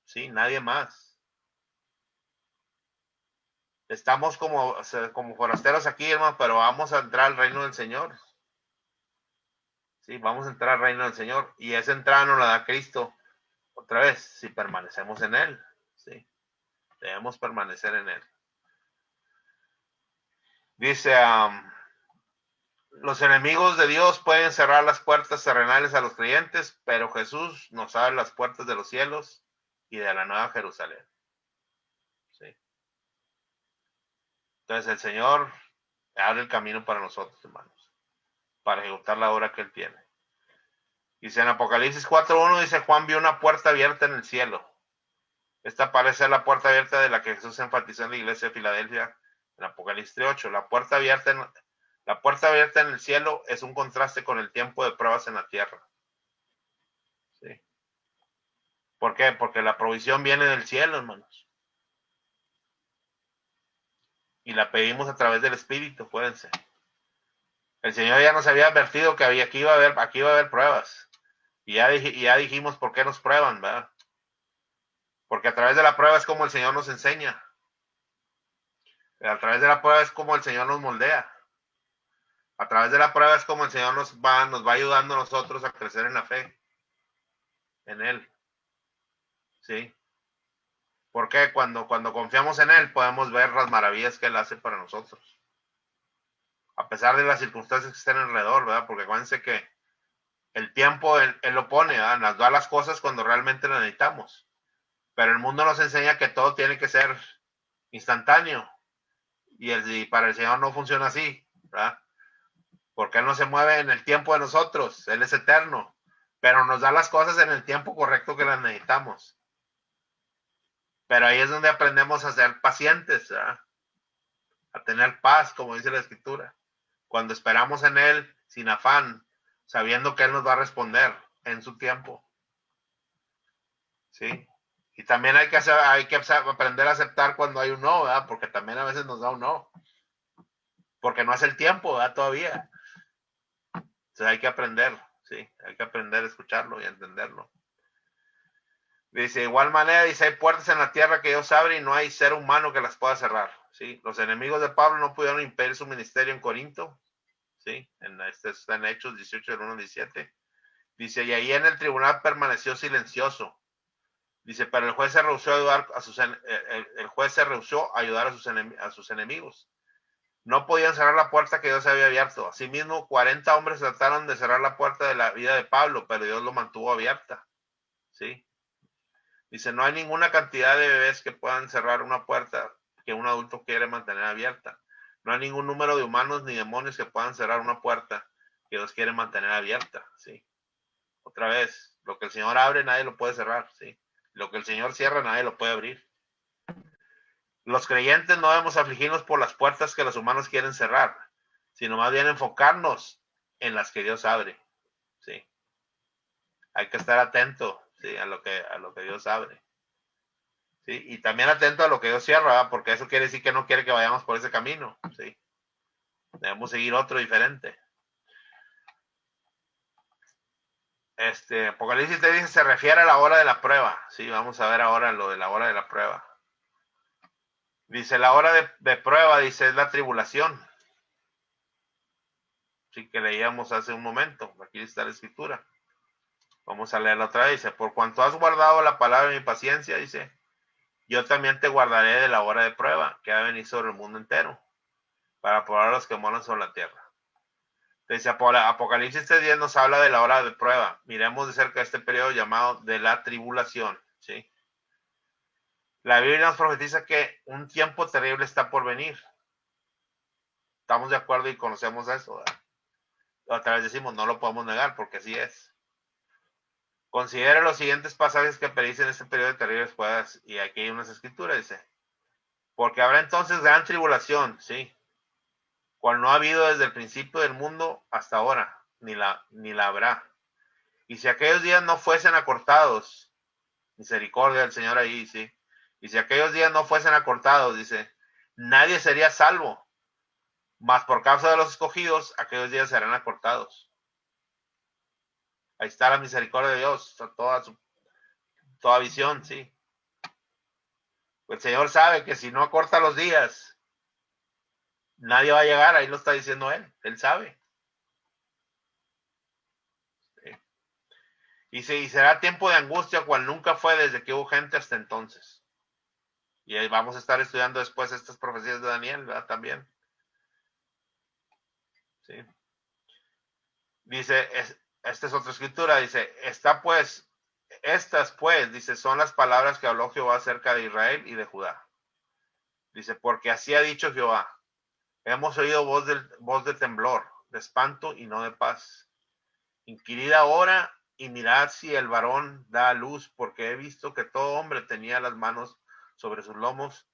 ¿sí? Nadie más. Estamos como forasteros aquí, hermano, pero vamos a entrar al reino del Señor. Sí, vamos a entrar al reino del Señor. Y esa entrada nos la da Cristo. Otra vez, si permanecemos en Él. Sí, debemos permanecer en Él. Dice, los enemigos de Dios pueden cerrar las puertas terrenales a los creyentes, pero Jesús nos abre las puertas de los cielos y de la nueva Jerusalén. Sí. Entonces el Señor abre el camino para nosotros, hermanos, para ejecutar la obra que Él tiene. Dice en Apocalipsis 4:1, dice, Juan vio una puerta abierta en el cielo. Esta parece ser la puerta abierta de la que Jesús enfatizó en la iglesia de Filadelfia en Apocalipsis 3:8. La puerta abierta en el cielo es un contraste con el tiempo de pruebas en la tierra. ¿Sí? ¿Por qué? Porque la provisión viene del cielo, hermanos. Y la pedimos a través del Espíritu, acuérdense. El Señor ya nos había advertido que aquí iba a haber pruebas. Y ya dijimos por qué nos prueban, ¿verdad? Porque a través de la prueba es como el Señor nos enseña. A través de la prueba es como el Señor nos moldea. A través de la prueba es como el Señor nos va ayudando a nosotros a crecer en la fe. En Él. ¿Sí? Porque cuando confiamos en Él podemos ver las maravillas que Él hace para nosotros. A pesar de las circunstancias que estén alrededor, ¿verdad? Porque acuérdense que el tiempo Él lo pone, ¿verdad? Nos da las cosas cuando realmente las necesitamos. Pero el mundo nos enseña que todo tiene que ser instantáneo. Y para el Señor no funciona así, ¿verdad? porque Él no se mueve en el tiempo de nosotros, Él es eterno, pero nos da las cosas en el tiempo correcto que las necesitamos. Pero ahí es donde aprendemos a ser pacientes, ¿verdad? A tener paz, como dice la Escritura. Cuando esperamos en Él, sin afán, sabiendo que Él nos va a responder en su tiempo. ¿Sí? Y también hay que aprender a aceptar cuando hay un no, ¿verdad? Porque también a veces nos da un no. Porque no es el tiempo, ¿verdad? Todavía. Entonces hay que aprender, ¿sí? Hay que aprender a escucharlo y a entenderlo. Dice, de igual manera, dice, hay puertas en la tierra que Dios abre y no hay ser humano que las pueda cerrar, ¿sí? Los enemigos de Pablo no pudieron impedir su ministerio en Corinto, ¿sí? Está en Hechos 18, del 1 al 17. Dice, y ahí en el tribunal permaneció silencioso. Dice, pero el juez se rehusó a ayudar a sus enemigos. No podían cerrar la puerta que Dios había abierto. Asimismo, 40 hombres trataron de cerrar la puerta de la vida de Pablo, pero Dios lo mantuvo abierta, ¿sí? Dice, no hay ninguna cantidad de bebés que puedan cerrar una puerta que un adulto quiere mantener abierta. No hay ningún número de humanos ni demonios que puedan cerrar una puerta que Dios quiere mantener abierta, ¿sí? Otra vez, lo que el Señor abre, nadie lo puede cerrar, ¿sí? Lo que el Señor cierra, nadie lo puede abrir. Los creyentes no debemos afligirnos por las puertas que los humanos quieren cerrar, sino más bien enfocarnos en las que Dios abre, ¿sí? Hay que estar atento, ¿sí? a lo que Dios abre. ¿Sí? Y también atento a lo que Dios cierra, ¿verdad? Porque eso quiere decir que no quiere que vayamos por ese camino, ¿sí? Debemos seguir otro diferente. Apocalipsis te dice, se refiere a la hora de la prueba, ¿sí? Vamos a ver ahora lo de la hora de la prueba. Dice, la hora de prueba, dice, es la tribulación. Sí, que leíamos hace un momento, aquí está la escritura. Vamos a leerla otra vez, dice, por cuanto has guardado la palabra de mi paciencia, dice, yo también te guardaré de la hora de prueba que ha venido sobre el mundo entero, para probar a los que moran sobre la tierra. Dice, Apocalipsis 3:10 nos habla de la hora de prueba. Miremos de cerca este periodo llamado de la tribulación, ¿sí? La Biblia nos profetiza que un tiempo terrible está por venir. Estamos de acuerdo y conocemos eso, ¿verdad? Otra vez decimos, no lo podemos negar porque así es. Considere los siguientes pasajes que predicen este periodo de terribles pruebas, y aquí hay unas escrituras, dice, porque habrá entonces gran tribulación, ¿sí? Cual no ha habido desde el principio del mundo hasta ahora, ni la habrá. Y si aquellos días no fuesen acortados, misericordia del Señor ahí, sí. Y si aquellos días no fuesen acortados, dice, nadie sería salvo, mas por causa de los escogidos, aquellos días serán acortados. Ahí está la misericordia de Dios, toda visión, sí. El Señor sabe que si no acorta los días, nadie va a llegar, ahí lo está diciendo Él sabe. Sí. Y será tiempo de angustia cual nunca fue desde que hubo gente hasta entonces. Y ahí vamos a estar estudiando después estas profecías de Daniel, ¿verdad? También. Sí. Dice, esta es otra escritura, dice, estas pues, dice, son las palabras que habló Jehová acerca de Israel y de Judá. Dice, porque así ha dicho Jehová, hemos oído voz de temblor, de espanto y no de paz. Inquirid ahora y mirad si el varón da a luz, porque he visto que todo hombre tenía las manos sobre sus lomos,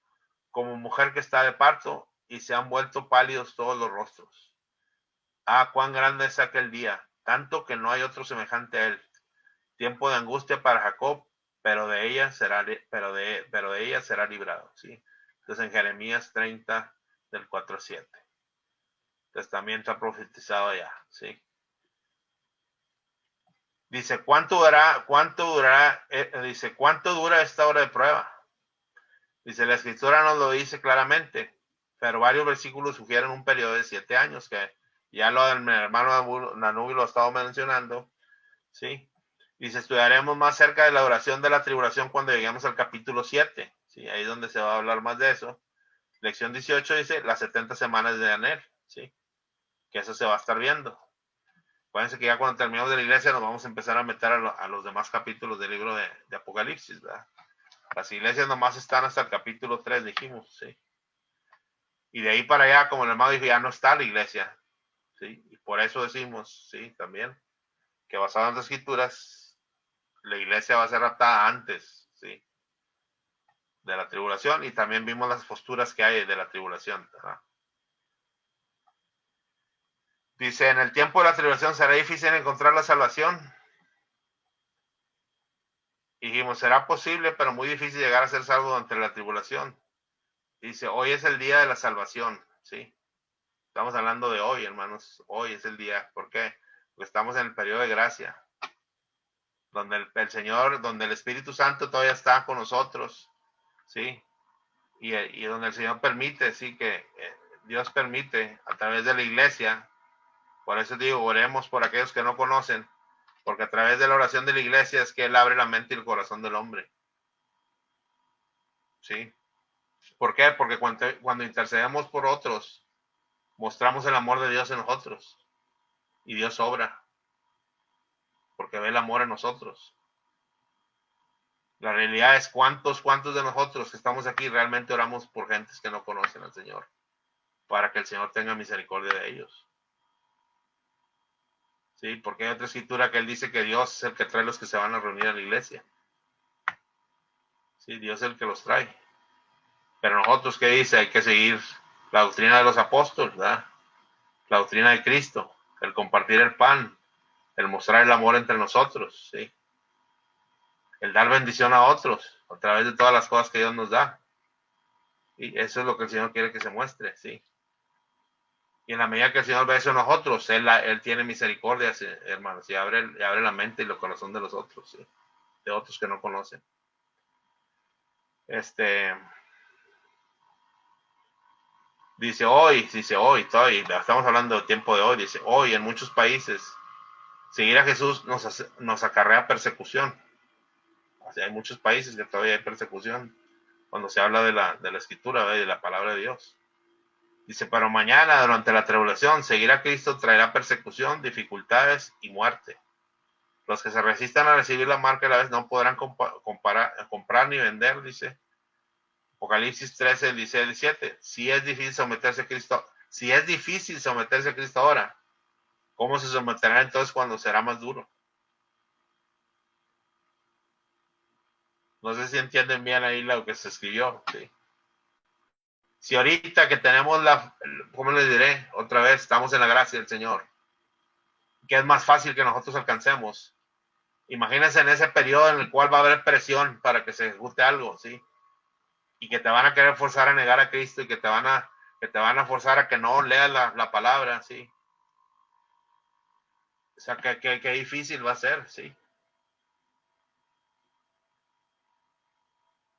como mujer que está de parto, y se han vuelto pálidos todos los rostros. Ah, cuán grande es aquel día, tanto que no hay otro semejante a él. Tiempo de angustia para Jacob, pero de ella será librado, ¿sí? Entonces en Jeremías 30, del 4 al 7. Entonces también está profetizado allá, ¿sí? Dice, ¿cuánto dura esta hora de prueba? Dice, la escritura nos lo dice claramente, pero varios versículos sugieren un periodo de 7 años, que ya lo del hermano Nanubi lo ha estado mencionando, ¿sí? Dice, estudiaremos más cerca de la duración de la tribulación cuando lleguemos al capítulo 7, ¿sí? Ahí es donde se va a hablar más de eso. Lección 18 dice, las 70 semanas de Daniel, ¿sí? Que eso se va a estar viendo. Acuérdense que ya cuando terminemos de la iglesia nos vamos a empezar a meter a los demás capítulos del libro de Apocalipsis, ¿verdad? Las iglesias nomás están hasta el capítulo 3, dijimos, ¿sí? Y de ahí para allá, como el hermano dijo, ya no está la iglesia, ¿sí? por eso decimos, sí, también, que basado en las escrituras, la iglesia va a ser raptada antes, sí, de la tribulación, y también vimos las posturas que hay de la tribulación, ¿verdad? Dice, en el tiempo de la tribulación será difícil encontrar la salvación. Y dijimos, será posible, pero muy difícil llegar a ser salvo entre la tribulación. Dice, hoy es el día de la salvación, ¿sí? Estamos hablando de hoy, hermanos. Hoy es el día. ¿Por qué? Porque estamos en el periodo de gracia, donde el Señor, donde el Espíritu Santo todavía está con nosotros, ¿sí? Y donde el Señor permite, sí, que Dios permite a través de la iglesia. Por eso digo, oremos por aquellos que no conocen, porque a través de la oración de la iglesia es que Él abre la mente y el corazón del hombre, ¿sí? ¿Por qué? Porque cuando intercedemos por otros, mostramos el amor de Dios en nosotros. Y Dios obra, porque ve el amor en nosotros. La realidad es cuántos de nosotros que estamos aquí realmente oramos por gentes que no conocen al Señor, para que el Señor tenga misericordia de ellos. Sí, porque hay otra escritura que Él dice que Dios es el que trae los que se van a reunir a la iglesia. Sí, Dios es el que los trae. Pero nosotros, ¿qué dice? Hay que seguir la doctrina de los apóstoles, ¿verdad? La doctrina de Cristo, el compartir el pan, el mostrar el amor entre nosotros, ¿sí? El dar bendición a otros a través de todas las cosas que Dios nos da. Y eso es lo que el Señor quiere que se muestre, ¿sí? Y en la medida que el Señor ve eso en nosotros, Él tiene misericordia, hermanos, y abre la mente y el corazón de los otros, ¿sí? De otros que no conocen. Dice hoy, estamos hablando del tiempo de hoy, dice hoy en muchos países, seguir a Jesús nos acarrea persecución. O sea, hay muchos países que todavía hay persecución cuando se habla de la escritura, de la palabra de Dios. Dice, pero mañana, durante la tribulación, seguir a Cristo traerá persecución, dificultades y muerte. Los que se resistan a recibir la marca de la vez no podrán comprar ni vender, dice Apocalipsis 13, 16, 17. Si es difícil someterse a Cristo ahora, ¿cómo se someterá entonces cuando será más duro? No sé si entienden bien ahí lo que se escribió, ¿sí? Si ahorita que tenemos ¿cómo les diré? Otra vez, estamos en la gracia del Señor, que es más fácil que nosotros alcancemos. Imagínense en ese periodo en el cual va a haber presión para que se ejecute algo, ¿sí? Y que te van a querer forzar a negar a Cristo y que te van a forzar a que no leas la palabra, ¿sí? O sea, que difícil va a ser, ¿sí?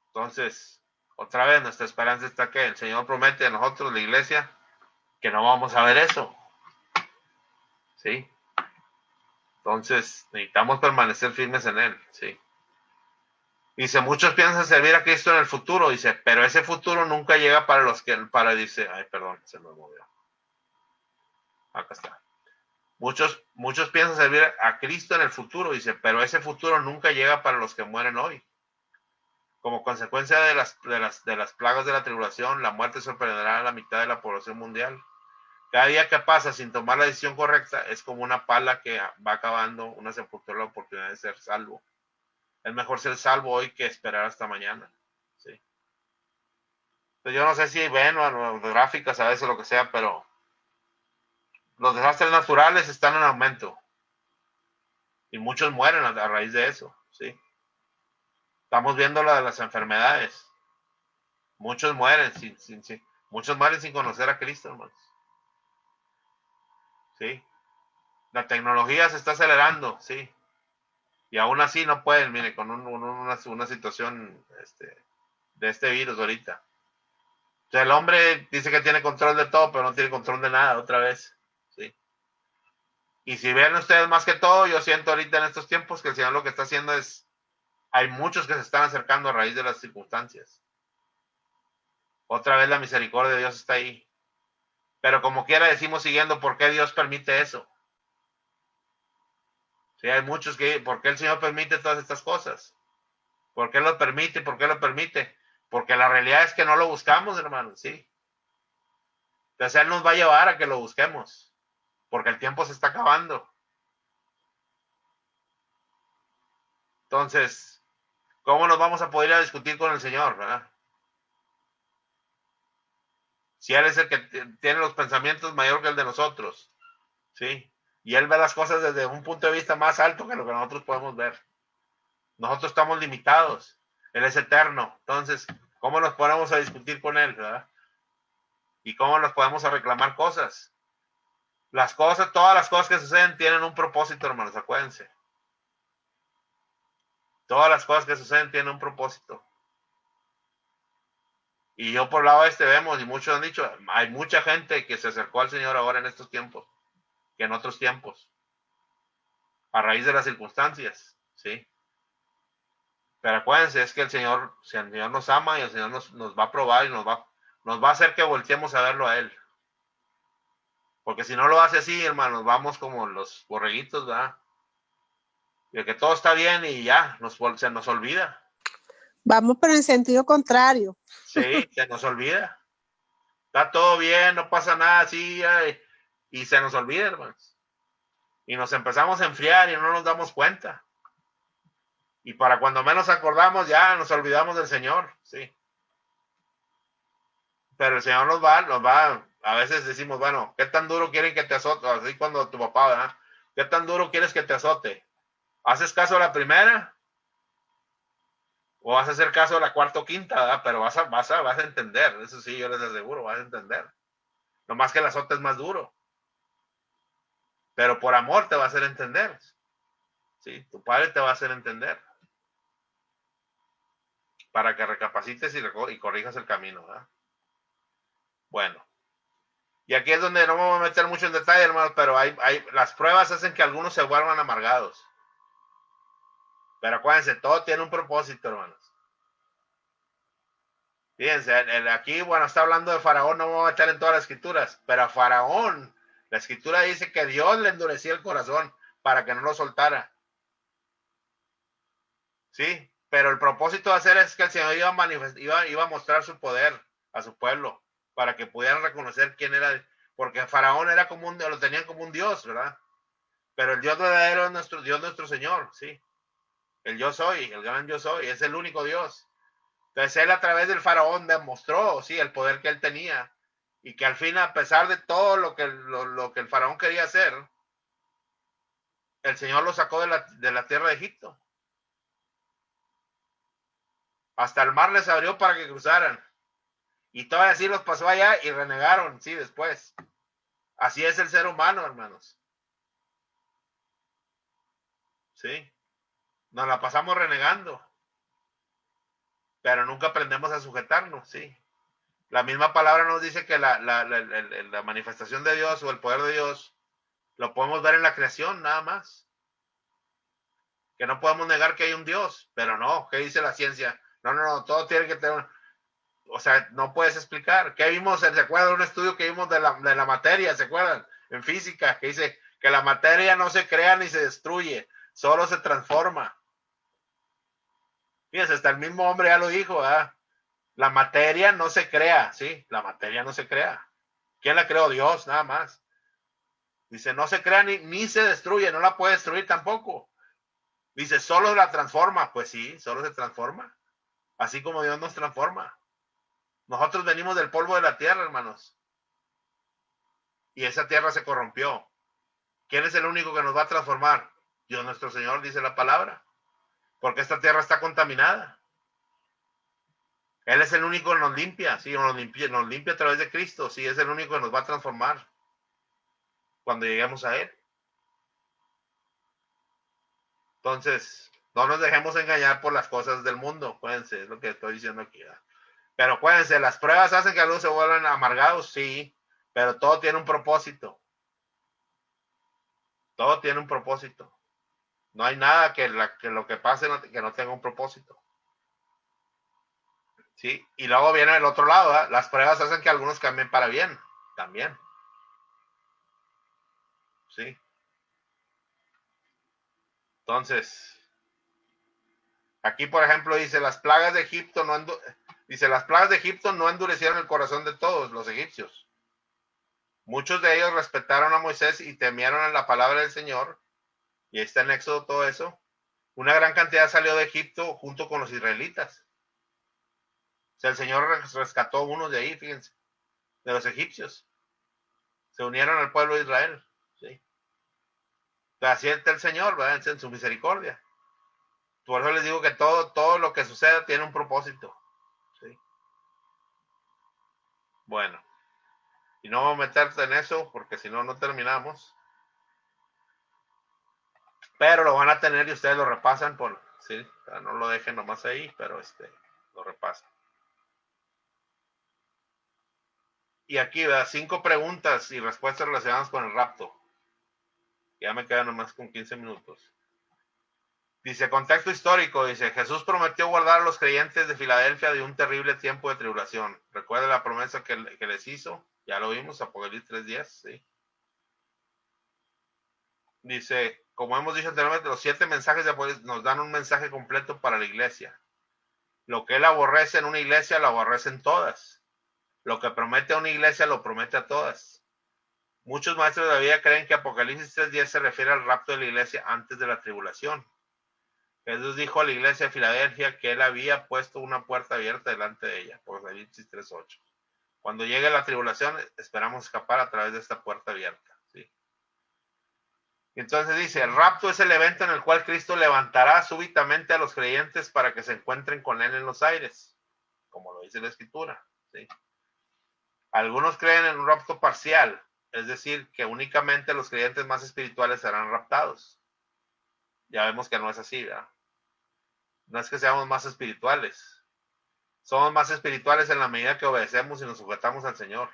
Entonces, otra vez, nuestra esperanza está que el Señor promete a nosotros, la iglesia, que no vamos a ver eso, ¿sí? Entonces, necesitamos permanecer firmes en Él, ¿sí? Dice, muchos piensan servir a Cristo en el futuro, dice, pero ese futuro nunca llega para los que, dice, ay, perdón, se me movió. Acá está. Muchos piensan servir a Cristo en el futuro, dice, pero ese futuro nunca llega para los que mueren hoy. Como consecuencia de las plagas de la tribulación, la muerte sorprenderá a la mitad de la población mundial. Cada día que pasa sin tomar la decisión correcta es como una pala que va acabando una sepultura la oportunidad de ser salvo. Es mejor ser salvo hoy que esperar hasta mañana, ¿sí? Entonces, yo no sé si ven o gráficas a veces lo que sea, pero los desastres naturales están en aumento y muchos mueren a raíz de eso, ¿sí? Estamos viendo la de las enfermedades. Muchos mueren muchos mueren sin conocer a Cristo, hermanos. ¿Sí? La tecnología se está acelerando, ¿sí? Y aún así no pueden, mire, con una situación de este virus ahorita. O sea, el hombre dice que tiene control de todo, pero no tiene control de nada, otra vez, ¿sí? Y si ven ustedes más que todo, yo siento ahorita en estos tiempos que el Señor lo que está haciendo es, hay muchos que se están acercando a raíz de las circunstancias. Otra vez la misericordia de Dios está ahí. Pero como quiera decimos siguiendo por qué Dios permite eso. Sí, hay muchos ¿por qué el Señor permite todas estas cosas? ¿Por qué lo permite? ¿Por qué lo permite? Porque la realidad es que no lo buscamos, hermanos, ¿sí? Entonces Él nos va a llevar a que lo busquemos. porque el tiempo se está acabando. Entonces, ¿cómo nos vamos a poder ir a discutir con el Señor, verdad? Si Él es el que tiene los pensamientos mayor que el de nosotros, ¿sí? Y Él ve las cosas desde un punto de vista más alto que lo que nosotros podemos ver. Nosotros estamos limitados. Él es eterno. Entonces, ¿cómo nos ponemos a discutir con Él, verdad? ¿Y cómo nos podemos a reclamar cosas? Las cosas, todas las cosas que suceden tienen un propósito, hermanos, acuérdense. Todas las cosas que suceden tienen un propósito. Y yo por el lado vemos, y muchos han dicho, hay mucha gente que se acercó al Señor ahora en estos tiempos, que en otros tiempos, a raíz de las circunstancias, ¿sí? Pero acuérdense, es que el Señor nos ama y el Señor nos va a probar y nos va a hacer que volteemos a verlo a Él. Porque si no lo hace así, hermanos, vamos como los borreguitos, ¿verdad? De que todo está bien y ya, se nos olvida. Vamos pero en sentido contrario. Sí, se nos olvida. Está todo bien, no pasa nada así, y se nos olvida, hermanos. Y nos empezamos a enfriar y no nos damos cuenta. Y para cuando menos acordamos, ya nos olvidamos del Señor, sí. Pero el Señor nos va, a veces decimos, bueno, ¿qué tan duro quieren que te azote? Así cuando tu papá, ¿verdad? ¿Qué tan duro quieres que te azote? ¿Haces caso a la primera? ¿O vas a hacer caso a la cuarta o quinta, ¿verdad? Pero vas a entender, eso sí, yo les aseguro, vas a entender. Nomás que el azote es más duro. Pero por amor te va a hacer entender. Sí, tu padre te va a hacer entender. Para que recapacites y corrijas el camino, ¿verdad? Bueno. Y aquí es donde no me voy a meter mucho en detalle, hermanos, pero las pruebas hacen que algunos se vuelvan amargados. Pero acuérdense, todo tiene un propósito, hermanos. Fíjense, aquí, bueno, está hablando de Faraón, no me voy a meter en todas las escrituras, pero a Faraón, la escritura dice que Dios le endurecía el corazón para que no lo soltara. Sí, pero el propósito de hacer es que el Señor iba a mostrar su poder a su pueblo, para que pudieran reconocer quién era, porque Faraón era lo tenían como un Dios, ¿verdad? Pero el Dios verdadero es nuestro Dios, nuestro Señor, sí. El yo soy, el gran yo soy, es el único Dios. Entonces él a través del Faraón demostró, sí, el poder que él tenía. Y que al fin, a pesar de todo lo que el Faraón quería hacer, el Señor lo sacó de la tierra de Egipto. Hasta el mar les abrió para que cruzaran. Y todavía así los pasó allá y renegaron, sí, después. Así es el ser humano, hermanos. Sí. Nos la pasamos renegando. Pero nunca aprendemos a sujetarnos, sí. La misma palabra nos dice que la manifestación de Dios o el poder de Dios lo podemos ver en la creación, nada más. Que no podemos negar que hay un Dios, pero no, ¿qué dice la ciencia? No, todo tiene que tener, o sea, no puedes explicar. ¿Qué vimos? ¿Se acuerdan de un estudio que vimos de la materia? ¿Se acuerdan? En física, que dice que la materia no se crea ni se destruye, solo se transforma. Fíjense, hasta el mismo hombre ya lo dijo, ¿verdad? La materia no se crea, ¿sí? La materia no se crea. ¿Quién la creó? Dios, nada más. Dice, no se crea ni se destruye, no la puede destruir tampoco. Dice, solo la transforma. Pues sí, solo se transforma. Así como Dios nos transforma. Nosotros venimos del polvo de la tierra, hermanos. Y esa tierra se corrompió. ¿Quién es el único que nos va a transformar? Dios nuestro Señor, dice la palabra. Porque esta tierra está contaminada. Él es el único que nos limpia, sí, nos limpia a través de Cristo, sí, es el único que nos va a transformar cuando lleguemos a Él. Entonces, no nos dejemos engañar por las cosas del mundo, acuérdense, es lo que estoy diciendo aquí. ¿Verdad? Pero acuérdense, las pruebas hacen que algunos se vuelvan amargados, sí, pero todo tiene un propósito. Todo tiene un propósito. No hay nada que lo que pase que no tenga un propósito. ¿Sí? Y luego viene el otro lado, ¿verdad? Las pruebas hacen que algunos cambien para bien, también. ¿Sí? Entonces, aquí por ejemplo dice, las plagas de Egipto no endurecieron el corazón de todos los egipcios. Muchos de ellos respetaron a Moisés y temieron a la palabra del Señor. Y ahí está en Éxodo todo eso. Una gran cantidad salió de Egipto junto con los israelitas. O sea, el Señor rescató a unos de ahí, fíjense, de los egipcios. Se unieron al pueblo de Israel. ¿Sí? Así está el Señor, ¿verdad? En su misericordia. Por eso les digo que todo lo que suceda tiene un propósito. ¿Sí? Bueno, y no vamos a meterte en eso porque si no, no terminamos. Pero lo van a tener y ustedes lo repasan por, ¿sí? O sea, no lo dejen nomás ahí, pero lo repasan. Y aquí, ¿verdad? 5 preguntas y respuestas relacionadas con el rapto. Ya me quedan nomás con 15 minutos. Dice, contexto histórico, dice, Jesús prometió guardar a los creyentes de Filadelfia de un terrible tiempo de tribulación. Recuerda la promesa que les hizo, ya lo vimos, Apocalipsis 3:10, ¿sí? Dice, como hemos dicho anteriormente, los 7 mensajes de Apocalipsis nos dan un mensaje completo para la iglesia. Lo que él aborrece en una iglesia, lo aborrece en todas. Lo que promete a una iglesia, lo promete a todas. Muchos maestros de la vida creen que Apocalipsis 3:10 se refiere al rapto de la iglesia antes de la tribulación. Jesús dijo a la iglesia de Filadelfia que él había puesto una puerta abierta delante de ella, Apocalipsis 3:8. Cuando llegue la tribulación, esperamos escapar a través de esta puerta abierta. ¿Sí? Entonces dice, el rapto es el evento en el cual Cristo levantará súbitamente a los creyentes para que se encuentren con él en los aires, como lo dice la Escritura. ¿Sí? Algunos creen en un rapto parcial, es decir, que únicamente los creyentes más espirituales serán raptados. Ya vemos que no es así, ¿verdad? No es que seamos más espirituales. Somos más espirituales en la medida que obedecemos y nos sujetamos al Señor.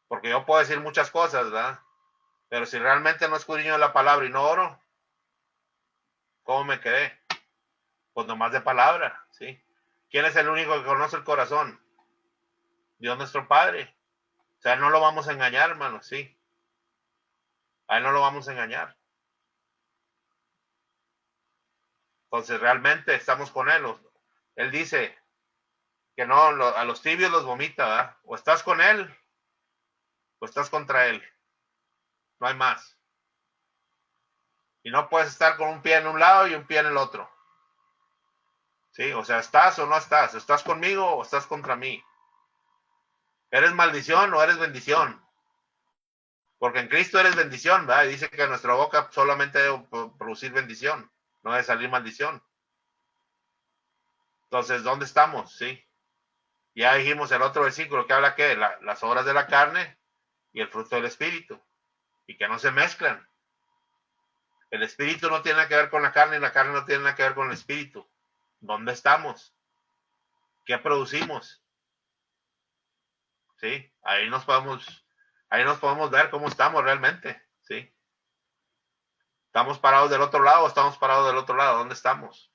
Porque yo puedo decir muchas cosas, ¿verdad? Pero si realmente no escudriño la palabra y no oro, ¿cómo me quedé? Pues nomás de palabra, ¿sí? ¿Quién es el único que conoce el corazón? Dios nuestro Padre. O sea, no lo vamos a engañar, hermano, ¿sí? A él no lo vamos a engañar. Entonces, realmente estamos con él. Él dice que no, a los tibios los vomita, ¿verdad? O estás con él, o estás contra él. No hay más. Y no puedes estar con un pie en un lado y un pie en el otro. ¿Sí? O sea, ¿estás o no estás? ¿Estás conmigo o estás contra mí? ¿Eres maldición o eres bendición? Porque en Cristo eres bendición, ¿verdad? Y dice que nuestra boca solamente debe producir bendición, no debe salir maldición. Entonces, ¿dónde estamos? ¿Sí? Ya dijimos el otro versículo que habla que las obras de la carne y el fruto del Espíritu. Y que no se mezclan. El Espíritu no tiene nada que ver con la carne y la carne no tiene nada que ver con el Espíritu. ¿Dónde estamos? ¿Qué producimos? ¿Sí? Ahí nos podemos ver cómo estamos realmente. ¿Sí? ¿Estamos parados del otro lado o estamos parados del otro lado? ¿Dónde estamos?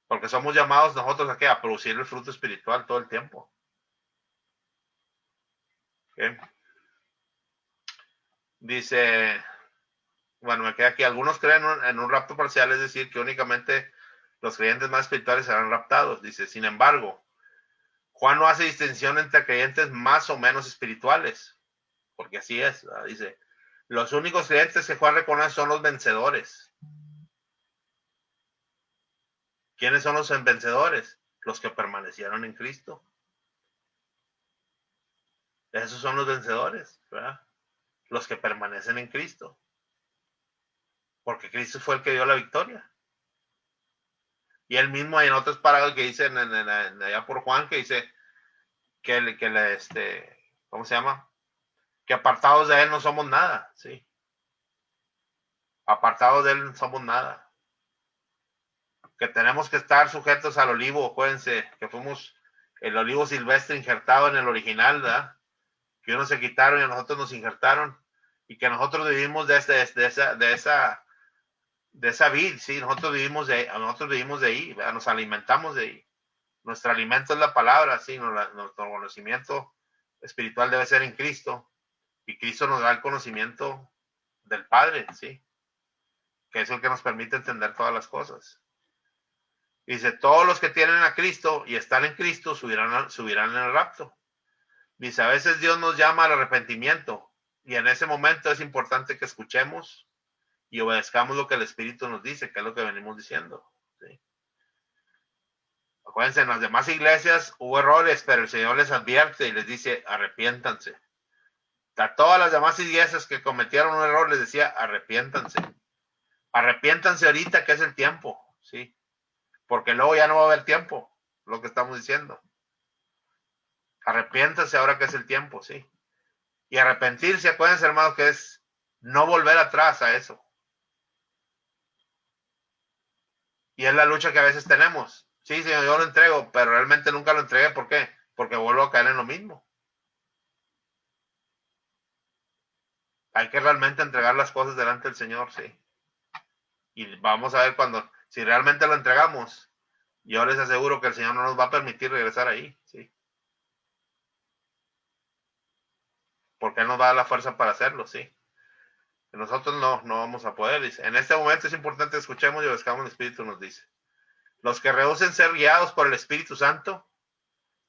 Porque somos llamados nosotros aquí a producir el fruto espiritual todo el tiempo. ¿Okay? Dice, bueno, me queda aquí, algunos creen en un rapto parcial, es decir, que únicamente los creyentes más espirituales serán raptados. Dice, sin embargo, Juan no hace distinción entre creyentes más o menos espirituales, porque así es, ¿verdad? Dice, los únicos creyentes que Juan reconoce son los vencedores. ¿Quiénes son los vencedores? Los que permanecieron en Cristo. Esos son los vencedores, ¿verdad? Los que permanecen en Cristo. Porque Cristo fue el que dio la victoria. Y él mismo hay en otros parágrafos que dicen allá por Juan, que dice ¿cómo se llama? Que apartados de él no somos nada, ¿sí? Apartados de él no somos nada. Que tenemos que estar sujetos al olivo, acuérdense, que fuimos el olivo silvestre injertado en el original, ¿verdad? Que unos se quitaron y a nosotros nos injertaron. Y que nosotros vivimos de esa vid, ¿sí? Nosotros vivimos de ahí, ¿verdad? Nos alimentamos de ahí. Nuestro alimento es la palabra, ¿sí? Nuestro conocimiento espiritual debe ser en Cristo. Y Cristo nos da el conocimiento del Padre, ¿sí? Que es el que nos permite entender todas las cosas. Dice, todos los que tienen a Cristo y están en Cristo subirán en el rapto. Dice, a veces Dios nos llama al arrepentimiento y en ese momento es importante que escuchemos y obedezcamos lo que el Espíritu nos dice, que es lo que venimos diciendo. ¿Sí? Acuérdense, en las demás iglesias hubo errores, pero el Señor les advierte y les dice, arrepiéntanse. A todas las demás iglesias que cometieron un error les decía, arrepiéntanse. Arrepiéntanse ahorita que es el tiempo, ¿sí? Porque luego ya no va a haber tiempo, lo que estamos diciendo. Arrepiéntanse ahora que es el tiempo, ¿sí? Y arrepentirse, acuérdense, hermanos, que es no volver atrás a eso. Y es la lucha que a veces tenemos. Sí, Señor, yo lo entrego, pero realmente nunca lo entregué. ¿Por qué? Porque vuelvo a caer en lo mismo. Hay que realmente entregar las cosas delante del Señor, sí. Y vamos a ver si realmente lo entregamos, yo les aseguro que el Señor no nos va a permitir regresar ahí, sí. Porque Él nos va a dar la fuerza para hacerlo, sí. Nosotros no vamos a poder, dice. En este momento es importante que escuchemos y obedezcamos el Espíritu, nos dice. Los que rehúsen ser guiados por el Espíritu Santo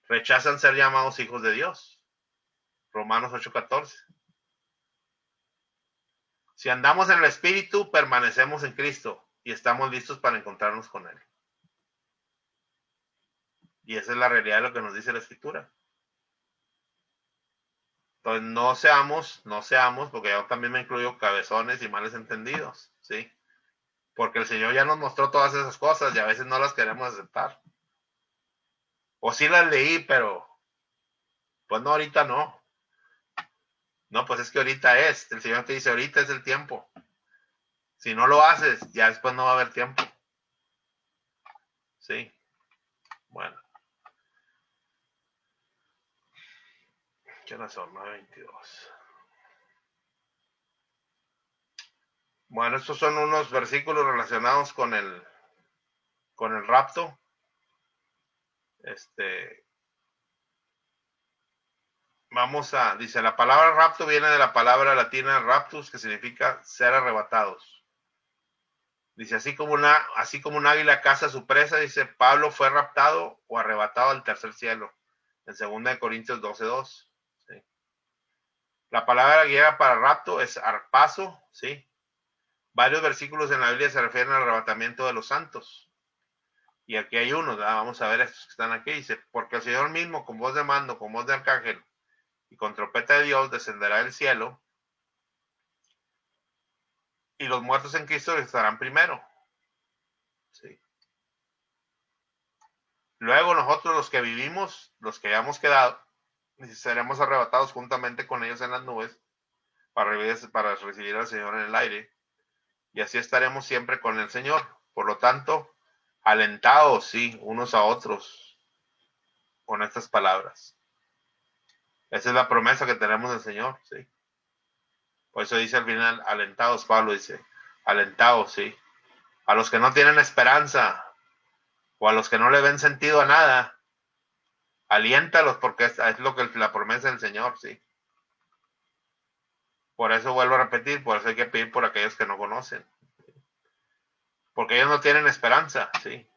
rechazan ser llamados hijos de Dios. Romanos 8:14. Si andamos en el Espíritu, permanecemos en Cristo y estamos listos para encontrarnos con Él. Y esa es la realidad de lo que nos dice la Escritura. Entonces no seamos, porque yo también me incluyo cabezones y males entendidos, ¿sí? Porque el Señor ya nos mostró todas esas cosas y a veces no las queremos aceptar. O sí las leí, pero pues no, ahorita no. No, pues es que ahorita es. El Señor te dice, ahorita es el tiempo. Si no lo haces, ya después no va a haber tiempo. Sí. Bueno. ¿Qué horas son? 9:22. Bueno, estos son unos versículos relacionados con el rapto. Dice, la palabra rapto viene de la palabra latina raptus, que significa ser arrebatados. Dice, así como un águila caza a su presa, dice, Pablo fue raptado o arrebatado al tercer cielo, en 2 Corintios 12:2. ¿Sí? La palabra griega para rapto es arpazo, ¿sí? Varios versículos en la Biblia se refieren al arrebatamiento de los santos. Y aquí hay uno, vamos a ver estos que están aquí, dice, porque el Señor mismo, con voz de mando, con voz de arcángel, y con trompeta de Dios, descenderá del cielo, y los muertos en Cristo estarán primero. ¿Sí? Luego nosotros los que vivimos, los que hayamos quedado, seremos arrebatados juntamente con ellos en las nubes para recibir al Señor en el aire. Y así estaremos siempre con el Señor. Por lo tanto, alentados, sí, unos a otros con estas palabras. Esa es la promesa que tenemos del Señor, sí. Por eso dice al final, alentados, Pablo dice, alentados, sí. A los que no tienen esperanza o a los que no le ven sentido a nada, aliéntalos porque es lo que la promesa del Señor, sí. Por eso vuelvo a repetir, por eso hay que pedir por aquellos que no conocen. Porque ellos no tienen esperanza, sí.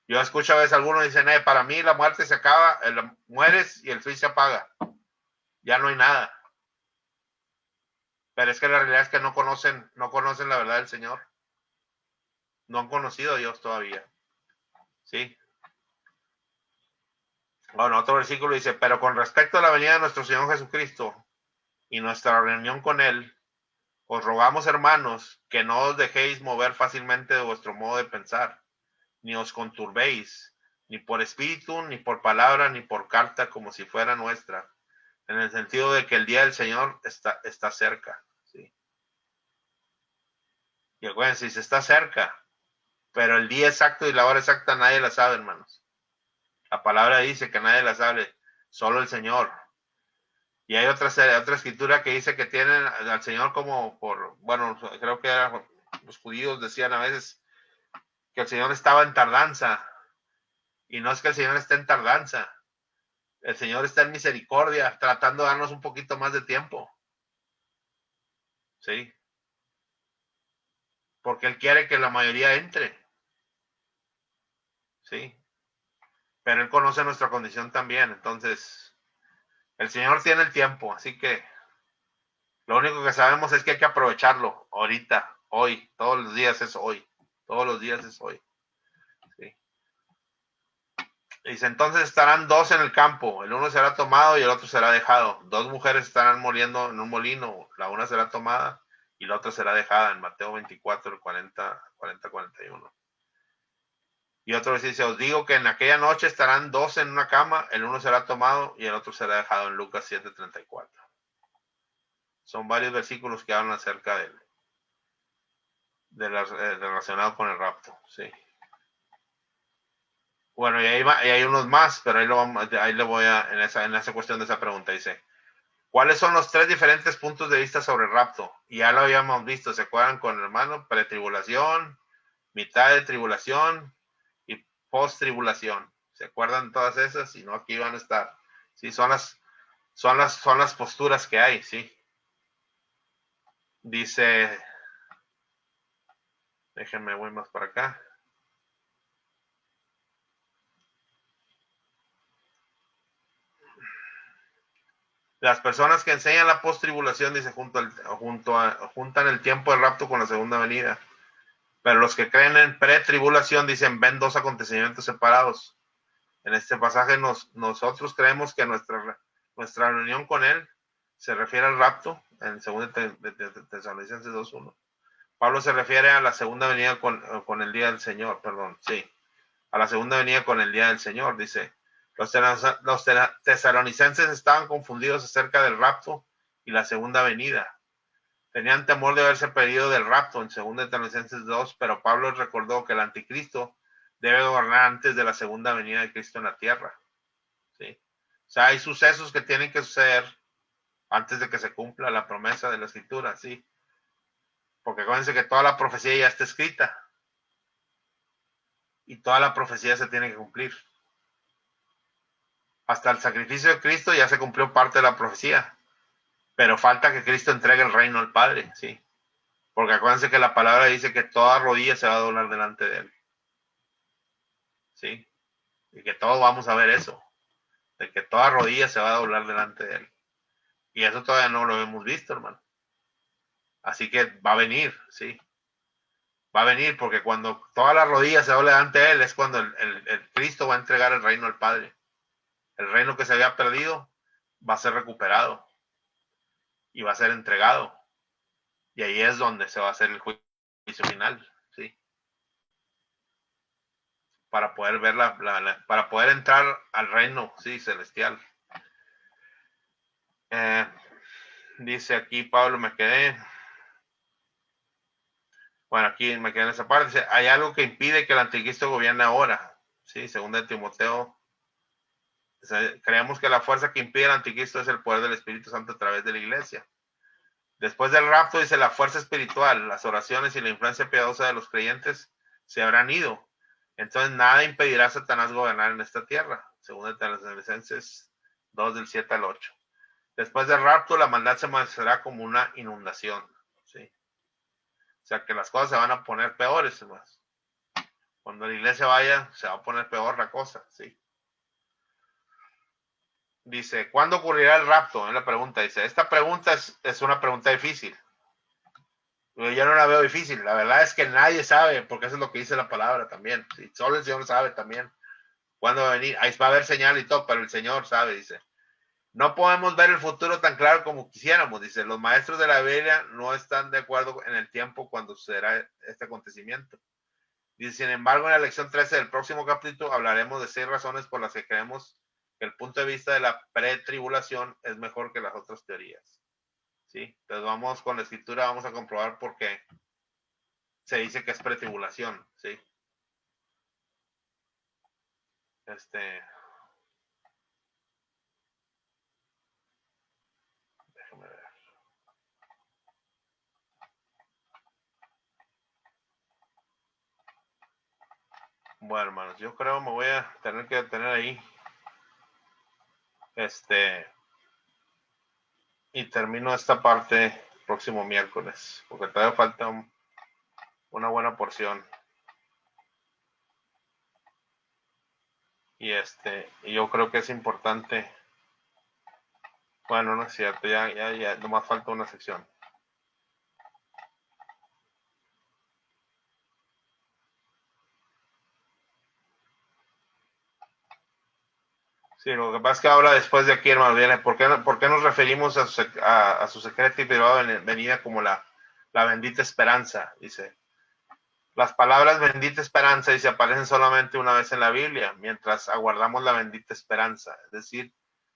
Yo escucho a veces algunos dicen, para mí la muerte se acaba, mueres y el switch se apaga. Ya no hay nada. Pero es que la realidad es que no conocen la verdad del Señor. No han conocido a Dios todavía. ¿Sí? Bueno, otro versículo dice, pero con respecto a la venida de nuestro Señor Jesucristo y nuestra reunión con Él, os rogamos, hermanos, que no os dejéis mover fácilmente de vuestro modo de pensar, ni os conturbéis, ni por espíritu, ni por palabra, ni por carta, como si fuera nuestra, en el sentido de que el día del Señor está cerca. ¿Sí? Y acuérdense, si se está cerca, pero el día exacto y la hora exacta nadie la sabe, hermanos. La palabra dice que nadie la sabe, solo el Señor. Y hay otra escritura que dice que tienen al Señor como bueno, creo que los judíos decían a veces que el Señor estaba en tardanza. Y no es que el Señor esté en tardanza. El Señor está en misericordia, tratando de darnos un poquito más de tiempo. ¿Sí? Porque Él quiere que la mayoría entre. ¿Sí? Pero Él conoce nuestra condición también. Entonces, El Señor tiene el tiempo, así que lo único que sabemos es que hay que aprovecharlo ahorita, hoy, todos los días es hoy, todos los días es hoy. ¿Sí? Dice, entonces estarán dos en el campo, el uno será tomado y el otro será dejado. Dos mujeres estarán muriendo en un molino, la una será tomada y la otra será dejada, en Mateo 24, 41. Y otro dice, os digo que en aquella noche estarán dos en una cama, el uno será tomado y el otro será dejado, en Lucas 7:34. Son varios versículos que hablan acerca relacionado con el rapto, sí. Bueno, y hay unos más, pero ahí le voy a, en esa cuestión de esa pregunta, dice, ¿cuáles son los tres diferentes puntos de vista sobre el rapto? Y ya lo habíamos visto, ¿se acuerdan con el hermano? Pretribulación, mitad de tribulación y post-tribulación. ¿Se acuerdan todas esas? Si no, aquí van a estar. Sí, son las posturas que hay, sí. Dice, déjenme, voy más para acá. Las personas que enseñan la post-tribulación, dice, juntan el tiempo del rapto con la segunda venida. Pero los que creen en pre-tribulación, dicen, ven dos acontecimientos separados. En este pasaje nosotros creemos que nuestra reunión con él se refiere al rapto, en 2 Tesalonicenses 2:1. Pablo se refiere a la segunda venida con el día del Señor, perdón, sí. A la segunda venida con el día del Señor, dice. Los tesalonicenses estaban confundidos acerca del rapto y la segunda venida. Tenían temor de haberse perdido del rapto en 2 Tesalonicenses 2, pero Pablo recordó que el anticristo debe gobernar antes de la segunda venida de Cristo en la tierra. ¿Sí? O sea, hay sucesos que tienen que suceder antes de que se cumpla la promesa de la Escritura, ¿sí? Porque acuérdense que toda la profecía ya está escrita y toda la profecía se tiene que cumplir. Hasta el sacrificio de Cristo ya se cumplió parte de la profecía, pero falta que Cristo entregue el reino al Padre, ¿sí? Porque acuérdense que la palabra dice que toda rodilla se va a doblar delante de él, ¿sí? Y que todos vamos a ver eso, de que toda rodilla se va a doblar delante de él. Y eso todavía no lo hemos visto, hermano. Así que va a venir, ¿sí? Va a venir porque cuando toda la rodilla se doble delante de él es cuando el Cristo va a entregar el reino al Padre. El reino que se había perdido va a ser recuperado y va a ser entregado. Y ahí es donde se va a hacer el juicio final, ¿sí? Para poder ver para poder entrar al reino, sí, celestial. Dice aquí Pablo, me quedé. Bueno, aquí me quedé en esa parte. Dice, hay algo que impide que el anticristo gobierne ahora. Sí, según de Timoteo. O sea, creemos que la fuerza que impide el anticristo es el poder del Espíritu Santo a través de la iglesia. Después del rapto, dice, la fuerza espiritual, las oraciones y la influencia piadosa de los creyentes se habrán ido. Entonces nada impedirá a Satanás gobernar en esta tierra, según de Tesalonicenses 2 del 7 al 8. Después del rapto, la maldad se manifestará como una inundación, ¿sí? O sea que las cosas se van a poner peores, más. Cuando la iglesia vaya, se va a poner peor la cosa, ¿sí? Dice, ¿cuándo ocurrirá el rapto? Es la pregunta. Dice, esta pregunta es una pregunta difícil. Yo no la veo difícil. La verdad es que nadie sabe, porque eso es lo que dice la palabra también. ¿Sí? Solo el Señor sabe también cuándo va a venir. Ahí va a haber señal y todo, pero el Señor sabe, dice. No podemos ver el futuro tan claro como quisiéramos, dice. Los maestros de la Biblia no están de acuerdo en el tiempo cuando sucederá este acontecimiento. Dice, sin embargo, en la lección 13 del próximo capítulo hablaremos de 6 razones por las que creemos que el punto de vista de la pretribulación es mejor que las otras teorías. ¿Sí? Entonces vamos con la escritura, vamos a comprobar por qué se dice que es pretribulación. ¿Sí? Déjame ver. Bueno, hermanos, yo creo me voy a tener que detener ahí. Y termino esta parte el próximo miércoles, porque todavía falta una buena porción. Y yo creo que es importante Bueno, no es cierto, ya, nomás falta una sección. Sí, lo que pasa es que ahora después de aquí, hermano, viene, ¿por qué nos referimos a su secreta y privada venida como la bendita esperanza? Dice, las palabras bendita esperanza, dice, aparecen solamente una vez en la Biblia, mientras aguardamos la bendita esperanza, es decir,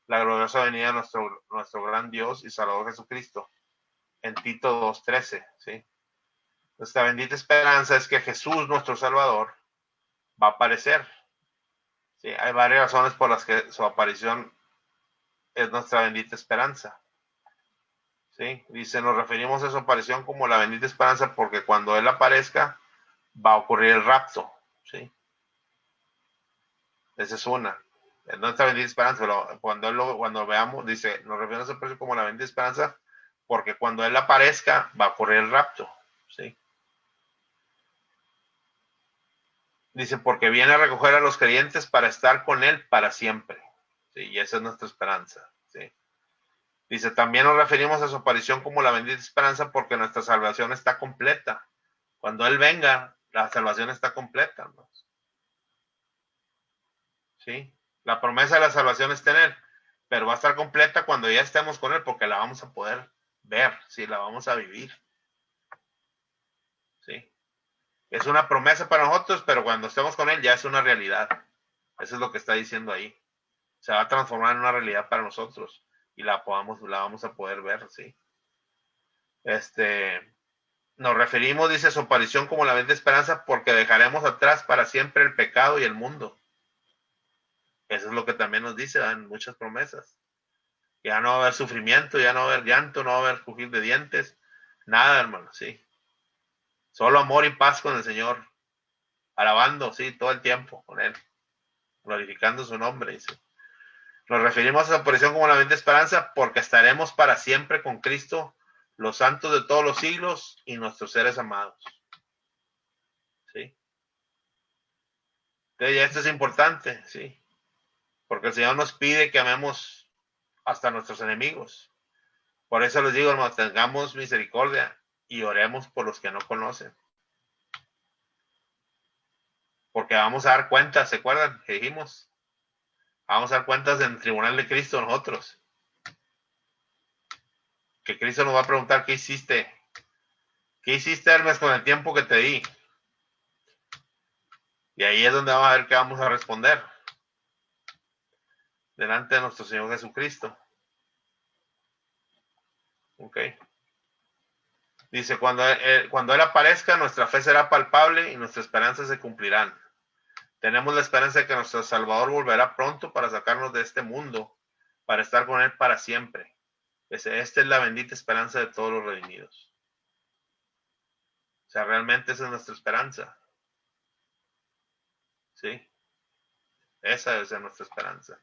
la gloriosa venida de nuestro gran Dios y Salvador Jesucristo, en Tito 2:13, ¿sí? Nuestra bendita esperanza es que Jesús, nuestro Salvador, va a aparecer. ¿Sí? Hay varias razones por las que su aparición es nuestra bendita esperanza. ¿Sí? Dice, nos referimos a su aparición como la bendita esperanza porque cuando Él aparezca va a ocurrir el rapto. ¿Sí? Esa es una. Es nuestra bendita esperanza, pero cuando veamos, dice, nos referimos a su aparición como la bendita esperanza porque cuando Él aparezca va a ocurrir el rapto. ¿Sí? Dice, porque viene a recoger a los creyentes para estar con Él para siempre. ¿Sí? Y esa es nuestra esperanza. ¿Sí? Dice, también nos referimos a su aparición como la bendita esperanza porque nuestra salvación está completa. Cuando Él venga, la salvación está completa, ¿no? ¿Sí? La promesa de la salvación está en Él, pero va a estar completa cuando ya estemos con Él porque la vamos a poder ver, ¿sí? La vamos a vivir. ¿Sí? Es una promesa para nosotros, pero cuando estemos con Él ya es una realidad. Eso es lo que está diciendo ahí. Se va a transformar en una realidad para nosotros y la vamos a poder ver, ¿sí? Nos referimos, dice, a su aparición como la bendita esperanza porque dejaremos atrás para siempre el pecado y el mundo. Eso es lo que también nos dice en muchas promesas. Ya no va a haber sufrimiento, ya no va a haber llanto, no va a haber crujir de dientes, nada, hermano, sí. Solo amor y paz con el Señor, alabando, sí, todo el tiempo con Él, glorificando su nombre, dice. Nos referimos a su aparición como la bendita esperanza porque estaremos para siempre con Cristo, los santos de todos los siglos y nuestros seres amados. ¿Sí? Entonces, ya esto es importante, ¿sí? Porque el Señor nos pide que amemos hasta nuestros enemigos. Por eso les digo, hermanos, tengamos misericordia y oremos por los que no conocen. Porque vamos a dar cuentas, ¿se acuerdan? Que dijimos, vamos a dar cuentas en el tribunal de Cristo nosotros. Que Cristo nos va a preguntar, ¿qué hiciste? ¿Qué hiciste, Hermes, con el tiempo que te di? Y ahí es donde vamos a ver qué vamos a responder. Delante de nuestro Señor Jesucristo. Ok. Dice, cuando Él aparezca, nuestra fe será palpable y nuestras esperanzas se cumplirán. Tenemos la esperanza de que nuestro Salvador volverá pronto para sacarnos de este mundo, para estar con Él para siempre. Esta es la bendita esperanza de todos los redimidos. O sea, realmente esa es nuestra esperanza. ¿Sí? Esa debe ser nuestra esperanza.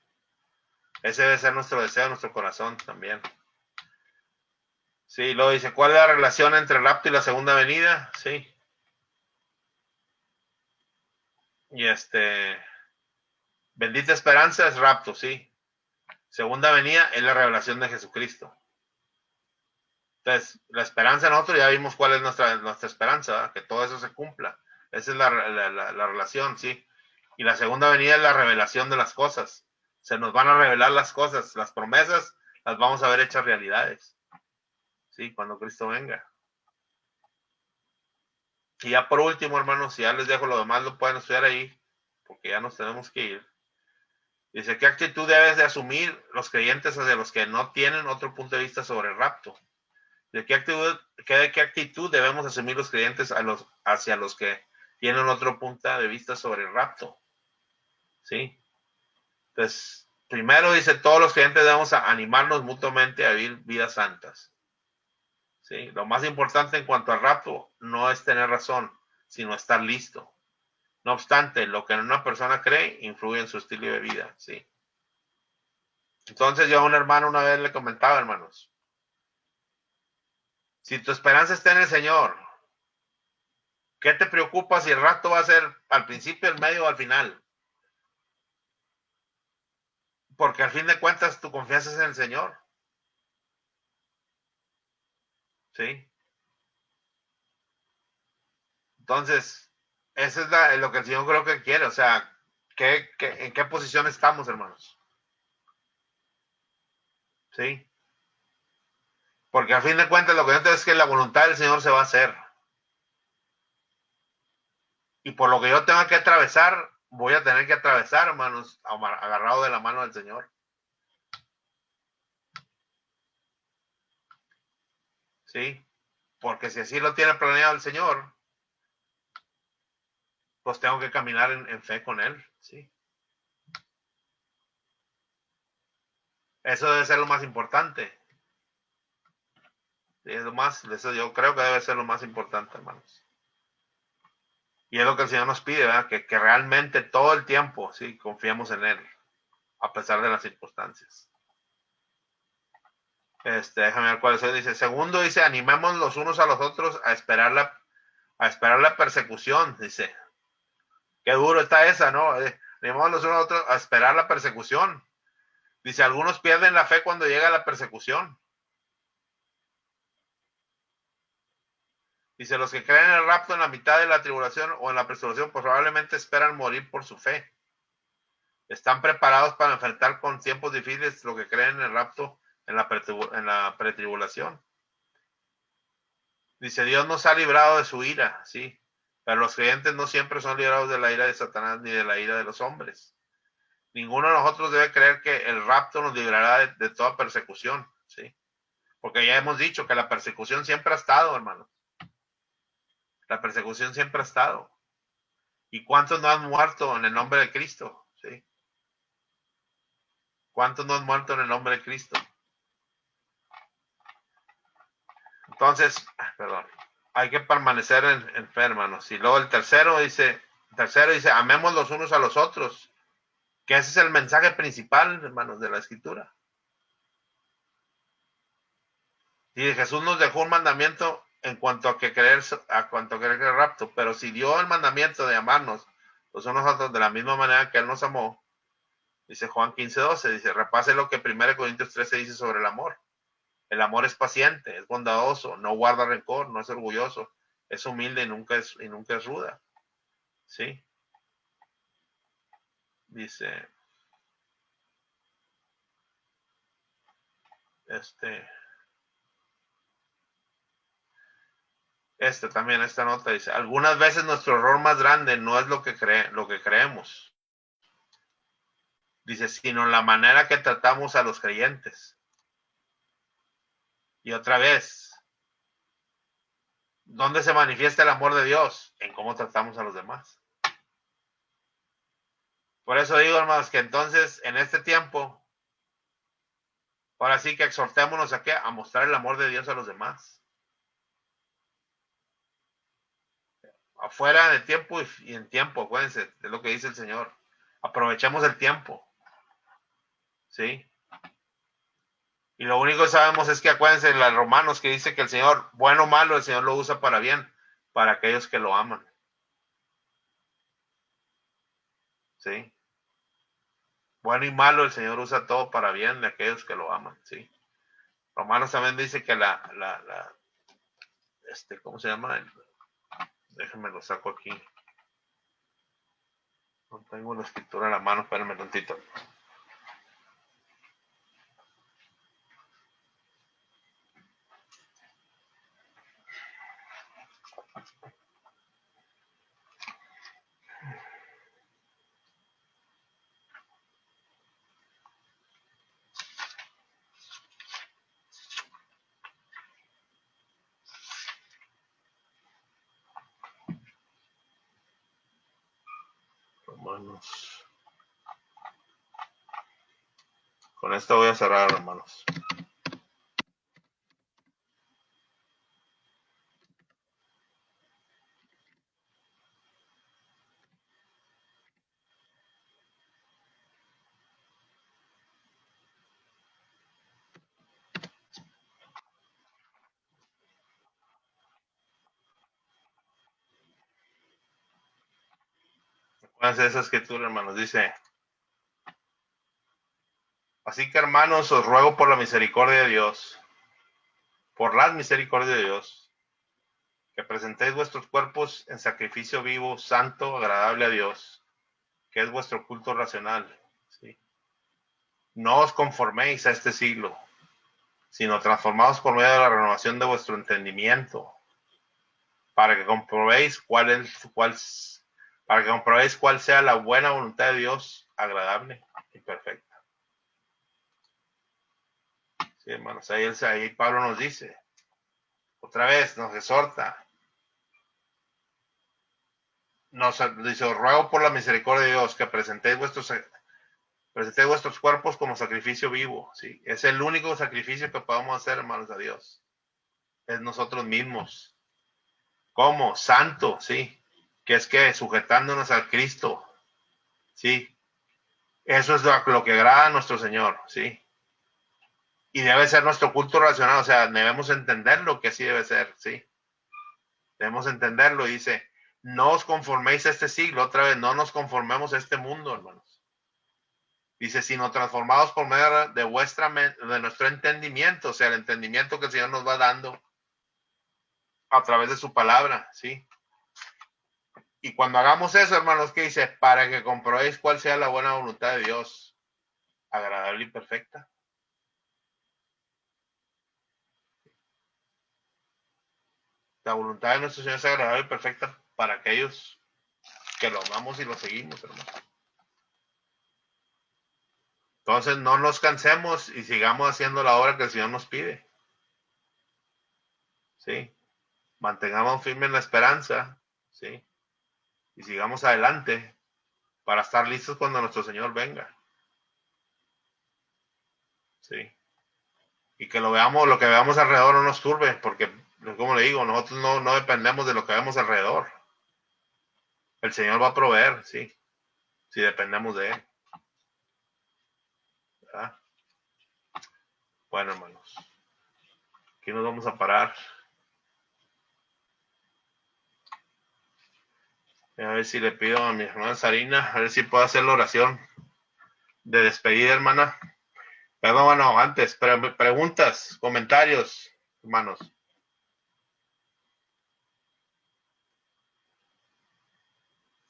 Ese debe ser nuestro deseo, nuestro corazón también. Sí, luego dice, ¿cuál es la relación entre el rapto y la segunda venida? Sí. Y bendita esperanza es rapto, sí. Segunda venida es la revelación de Jesucristo. Entonces, la esperanza en nosotros, ya vimos cuál es nuestra esperanza, ¿verdad? Que todo eso se cumpla. Esa es la relación, sí. Y la segunda venida es la revelación de las cosas. Se nos van a revelar las cosas, las promesas, las vamos a ver hechas realidades. Sí, cuando Cristo venga. Y ya por último, hermanos, si ya les dejo lo demás, lo pueden estudiar ahí, porque ya nos tenemos que ir. Dice, ¿qué actitud debes de asumir los creyentes hacia los que no tienen otro punto de vista sobre el rapto? ¿De qué actitud debemos asumir los creyentes hacia los que tienen otro punto de vista sobre el rapto? ¿Sí? Entonces, primero dice, todos los creyentes debemos animarnos mutuamente a vivir vidas santas. ¿Sí? Lo más importante en cuanto al rapto no es tener razón, sino estar listo. No obstante, lo que una persona cree influye en su estilo de vida. ¿Sí? Entonces yo a un hermano una vez le comentaba, hermanos, si tu esperanza está en el Señor, ¿qué te preocupa si el rapto va a ser al principio, al medio o al final? Porque al fin de cuentas tu confianza es en el Señor. ¿sí? Entonces, eso es lo que el Señor creo que quiere. O sea, ¿en qué posición estamos, hermanos? ¿Sí? Porque a fin de cuentas lo que yo entiendo es que la voluntad del Señor se va a hacer. Y por lo que yo tenga que atravesar, voy a tener que atravesar, hermanos, agarrado de la mano del Señor. ¿Sí? Porque si así lo tiene planeado el Señor, pues tengo que caminar en fe con Él. ¿Sí? Eso debe ser lo más importante. ¿Sí? Eso yo creo que debe ser lo más importante, hermanos. Y es lo que el Señor nos pide, ¿verdad? Que realmente todo el tiempo, sí, confiemos en Él, a pesar de las circunstancias. Déjame ver cuál es. Dice, segundo, dice, animemos los unos a los otros a esperar la persecución. Dice, qué duro está esa, ¿no? Animemos los unos a los otros a esperar la persecución. Dice, algunos pierden la fe cuando llega la persecución. Dice, los que creen en el rapto en la mitad de la tribulación o en la persecución, pues probablemente esperan morir por su fe. Están preparados para enfrentar con tiempos difíciles lo que creen en el rapto en la pretribulación. Dice, Dios nos ha librado de su ira, sí, pero los creyentes no siempre son librados de la ira de Satanás ni de la ira de los hombres. Ninguno de nosotros debe creer que el rapto nos librará de toda persecución, sí, porque ya hemos dicho que la persecución siempre ha estado, hermano. La persecución siempre ha estado. ¿Y cuántos no han muerto en el nombre de Cristo? ¿Sí? ¿Cuántos no han muerto en el nombre de Cristo? Entonces, perdón, hay que permanecer en fe, hermanos. Y luego el tercero dice, amemos los unos a los otros. Que ese es el mensaje principal, hermanos, de la Escritura. Y Jesús nos dejó un mandamiento en cuanto a creer el rapto, pero si dio el mandamiento de amarnos los unos a otros de la misma manera que Él nos amó, dice Juan 15:12, dice, repase lo que 1 Corintios 13 dice sobre el amor. El amor es paciente, es bondadoso, no guarda rencor, no es orgulloso, es humilde y nunca es ruda. ¿Sí? Dice, también esta nota dice, algunas veces nuestro error más grande no es lo que creemos. Dice, sino la manera que tratamos a los creyentes. Y otra vez, ¿dónde se manifiesta el amor de Dios? En cómo tratamos a los demás. Por eso digo, hermanos, que entonces, en este tiempo, ahora sí que exhortémonos a mostrar el amor de Dios a los demás. Afuera de tiempo y en tiempo, acuérdense, es lo que dice el Señor. Aprovechemos el tiempo. ¿Sí? Y lo único que sabemos es que acuérdense en los Romanos que dice que el Señor, bueno o malo, el Señor lo usa para bien, para aquellos que lo aman. ¿Sí? Bueno y malo, el Señor usa todo para bien de aquellos que lo aman. ¿Sí? Romanos también dice que ¿cómo se llama? Déjenme lo saco aquí. No tengo la escritura en la mano, espérenme tantito. Romanos. Con esto voy a cerrar, hermanos. Acuérdense de esa escritura, hermanos. Dice, así que, hermanos, os ruego por la misericordia de Dios, por las misericordias de Dios, que presentéis vuestros cuerpos en sacrificio vivo, santo, agradable a Dios, que es vuestro culto racional. ¿Sí? No os conforméis a este siglo, sino transformados por medio de la renovación de vuestro entendimiento, para que comprobéis cuál sea la buena voluntad de Dios, agradable y perfecta. Sí, hermanos, ahí Pablo nos dice, otra vez nos exhorta, nos dice, os ruego por la misericordia de Dios que presentéis vuestros cuerpos como sacrificio vivo. ¿Sí? Es el único sacrificio que podemos hacer, hermanos, a Dios. Es nosotros mismos. ¿Cómo? Santo, ¿sí? Que es que sujetándonos a Cristo, ¿sí? Eso es lo que agrada a nuestro Señor, ¿sí? Y debe ser nuestro culto racional, o sea, debemos entenderlo que así debe ser, ¿sí? Debemos entenderlo y dice, no os conforméis a este siglo, otra vez, no nos conformemos a este mundo, hermanos. Dice, sino transformados por medio de nuestro entendimiento, o sea, el entendimiento que el Señor nos va dando a través de su palabra, ¿sí? Y cuando hagamos eso, hermanos, ¿qué dice? Para que comprobéis cuál sea la buena voluntad de Dios, agradable y perfecta. La voluntad de nuestro Señor es agradable y perfecta para aquellos que lo amamos y lo seguimos, hermanos. Entonces no nos cansemos y sigamos haciendo la obra que el Señor nos pide. ¿Sí? Mantengamos firme en la esperanza, ¿sí? Y sigamos adelante para estar listos cuando nuestro Señor venga. ¿Sí? Y que lo que veamos alrededor no nos turbe, porque, como le digo, nosotros no dependemos de lo que vemos alrededor. El Señor va a proveer, ¿sí? Si dependemos de Él. ¿Verdad? Bueno, hermanos. Aquí nos vamos a parar. A ver si le pido a mi hermana Sarina, a ver si puedo hacer la oración de despedida, hermana. Pero bueno, antes, preguntas, comentarios, hermanos.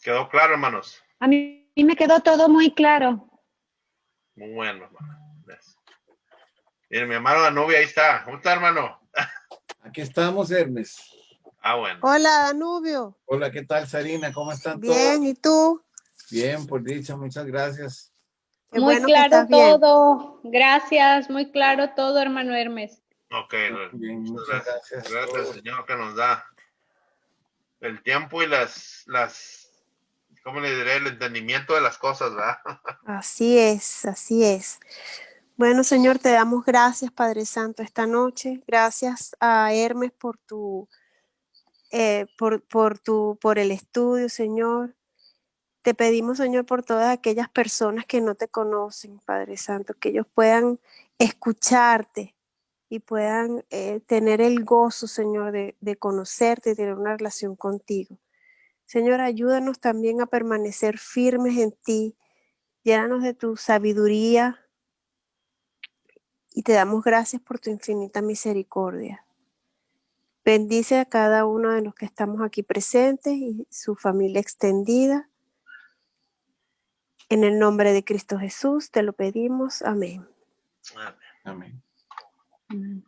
¿Quedó claro, hermanos? A mí me quedó todo muy claro. Muy bueno, hermano. Miren, mi hermano Danubio, ahí está. ¿Cómo está, hermano? Aquí estamos, Hermes. Ah, bueno. Hola, Danubio. Hola, ¿qué tal, Sarina? ¿Cómo están Bien, todos? ¿y tú? Bien, por dicha, muchas gracias. Qué Muy bueno que claro estás bien. todo. Gracias, muy claro todo, hermano Hermes. Ok, Bien, muchas muchas gracias. gracias. Gracias al Señor que nos da el tiempo y ¿cómo le diré? El entendimiento de las cosas, ¿verdad? Así es, así es. Bueno, Señor, te damos gracias, Padre Santo, esta noche. Gracias a Hermes por el estudio, Señor. Te pedimos, Señor, por todas aquellas personas que no te conocen, Padre Santo, que ellos puedan escucharte y puedan tener el gozo, Señor, de conocerte y tener una relación contigo. Señor, ayúdanos también a permanecer firmes en ti. Llénanos de tu sabiduría y te damos gracias por tu infinita misericordia. Bendice a cada uno de los que estamos aquí presentes y su familia extendida. En el nombre de Cristo Jesús te lo pedimos. Amén. Amén. Amén. Amén.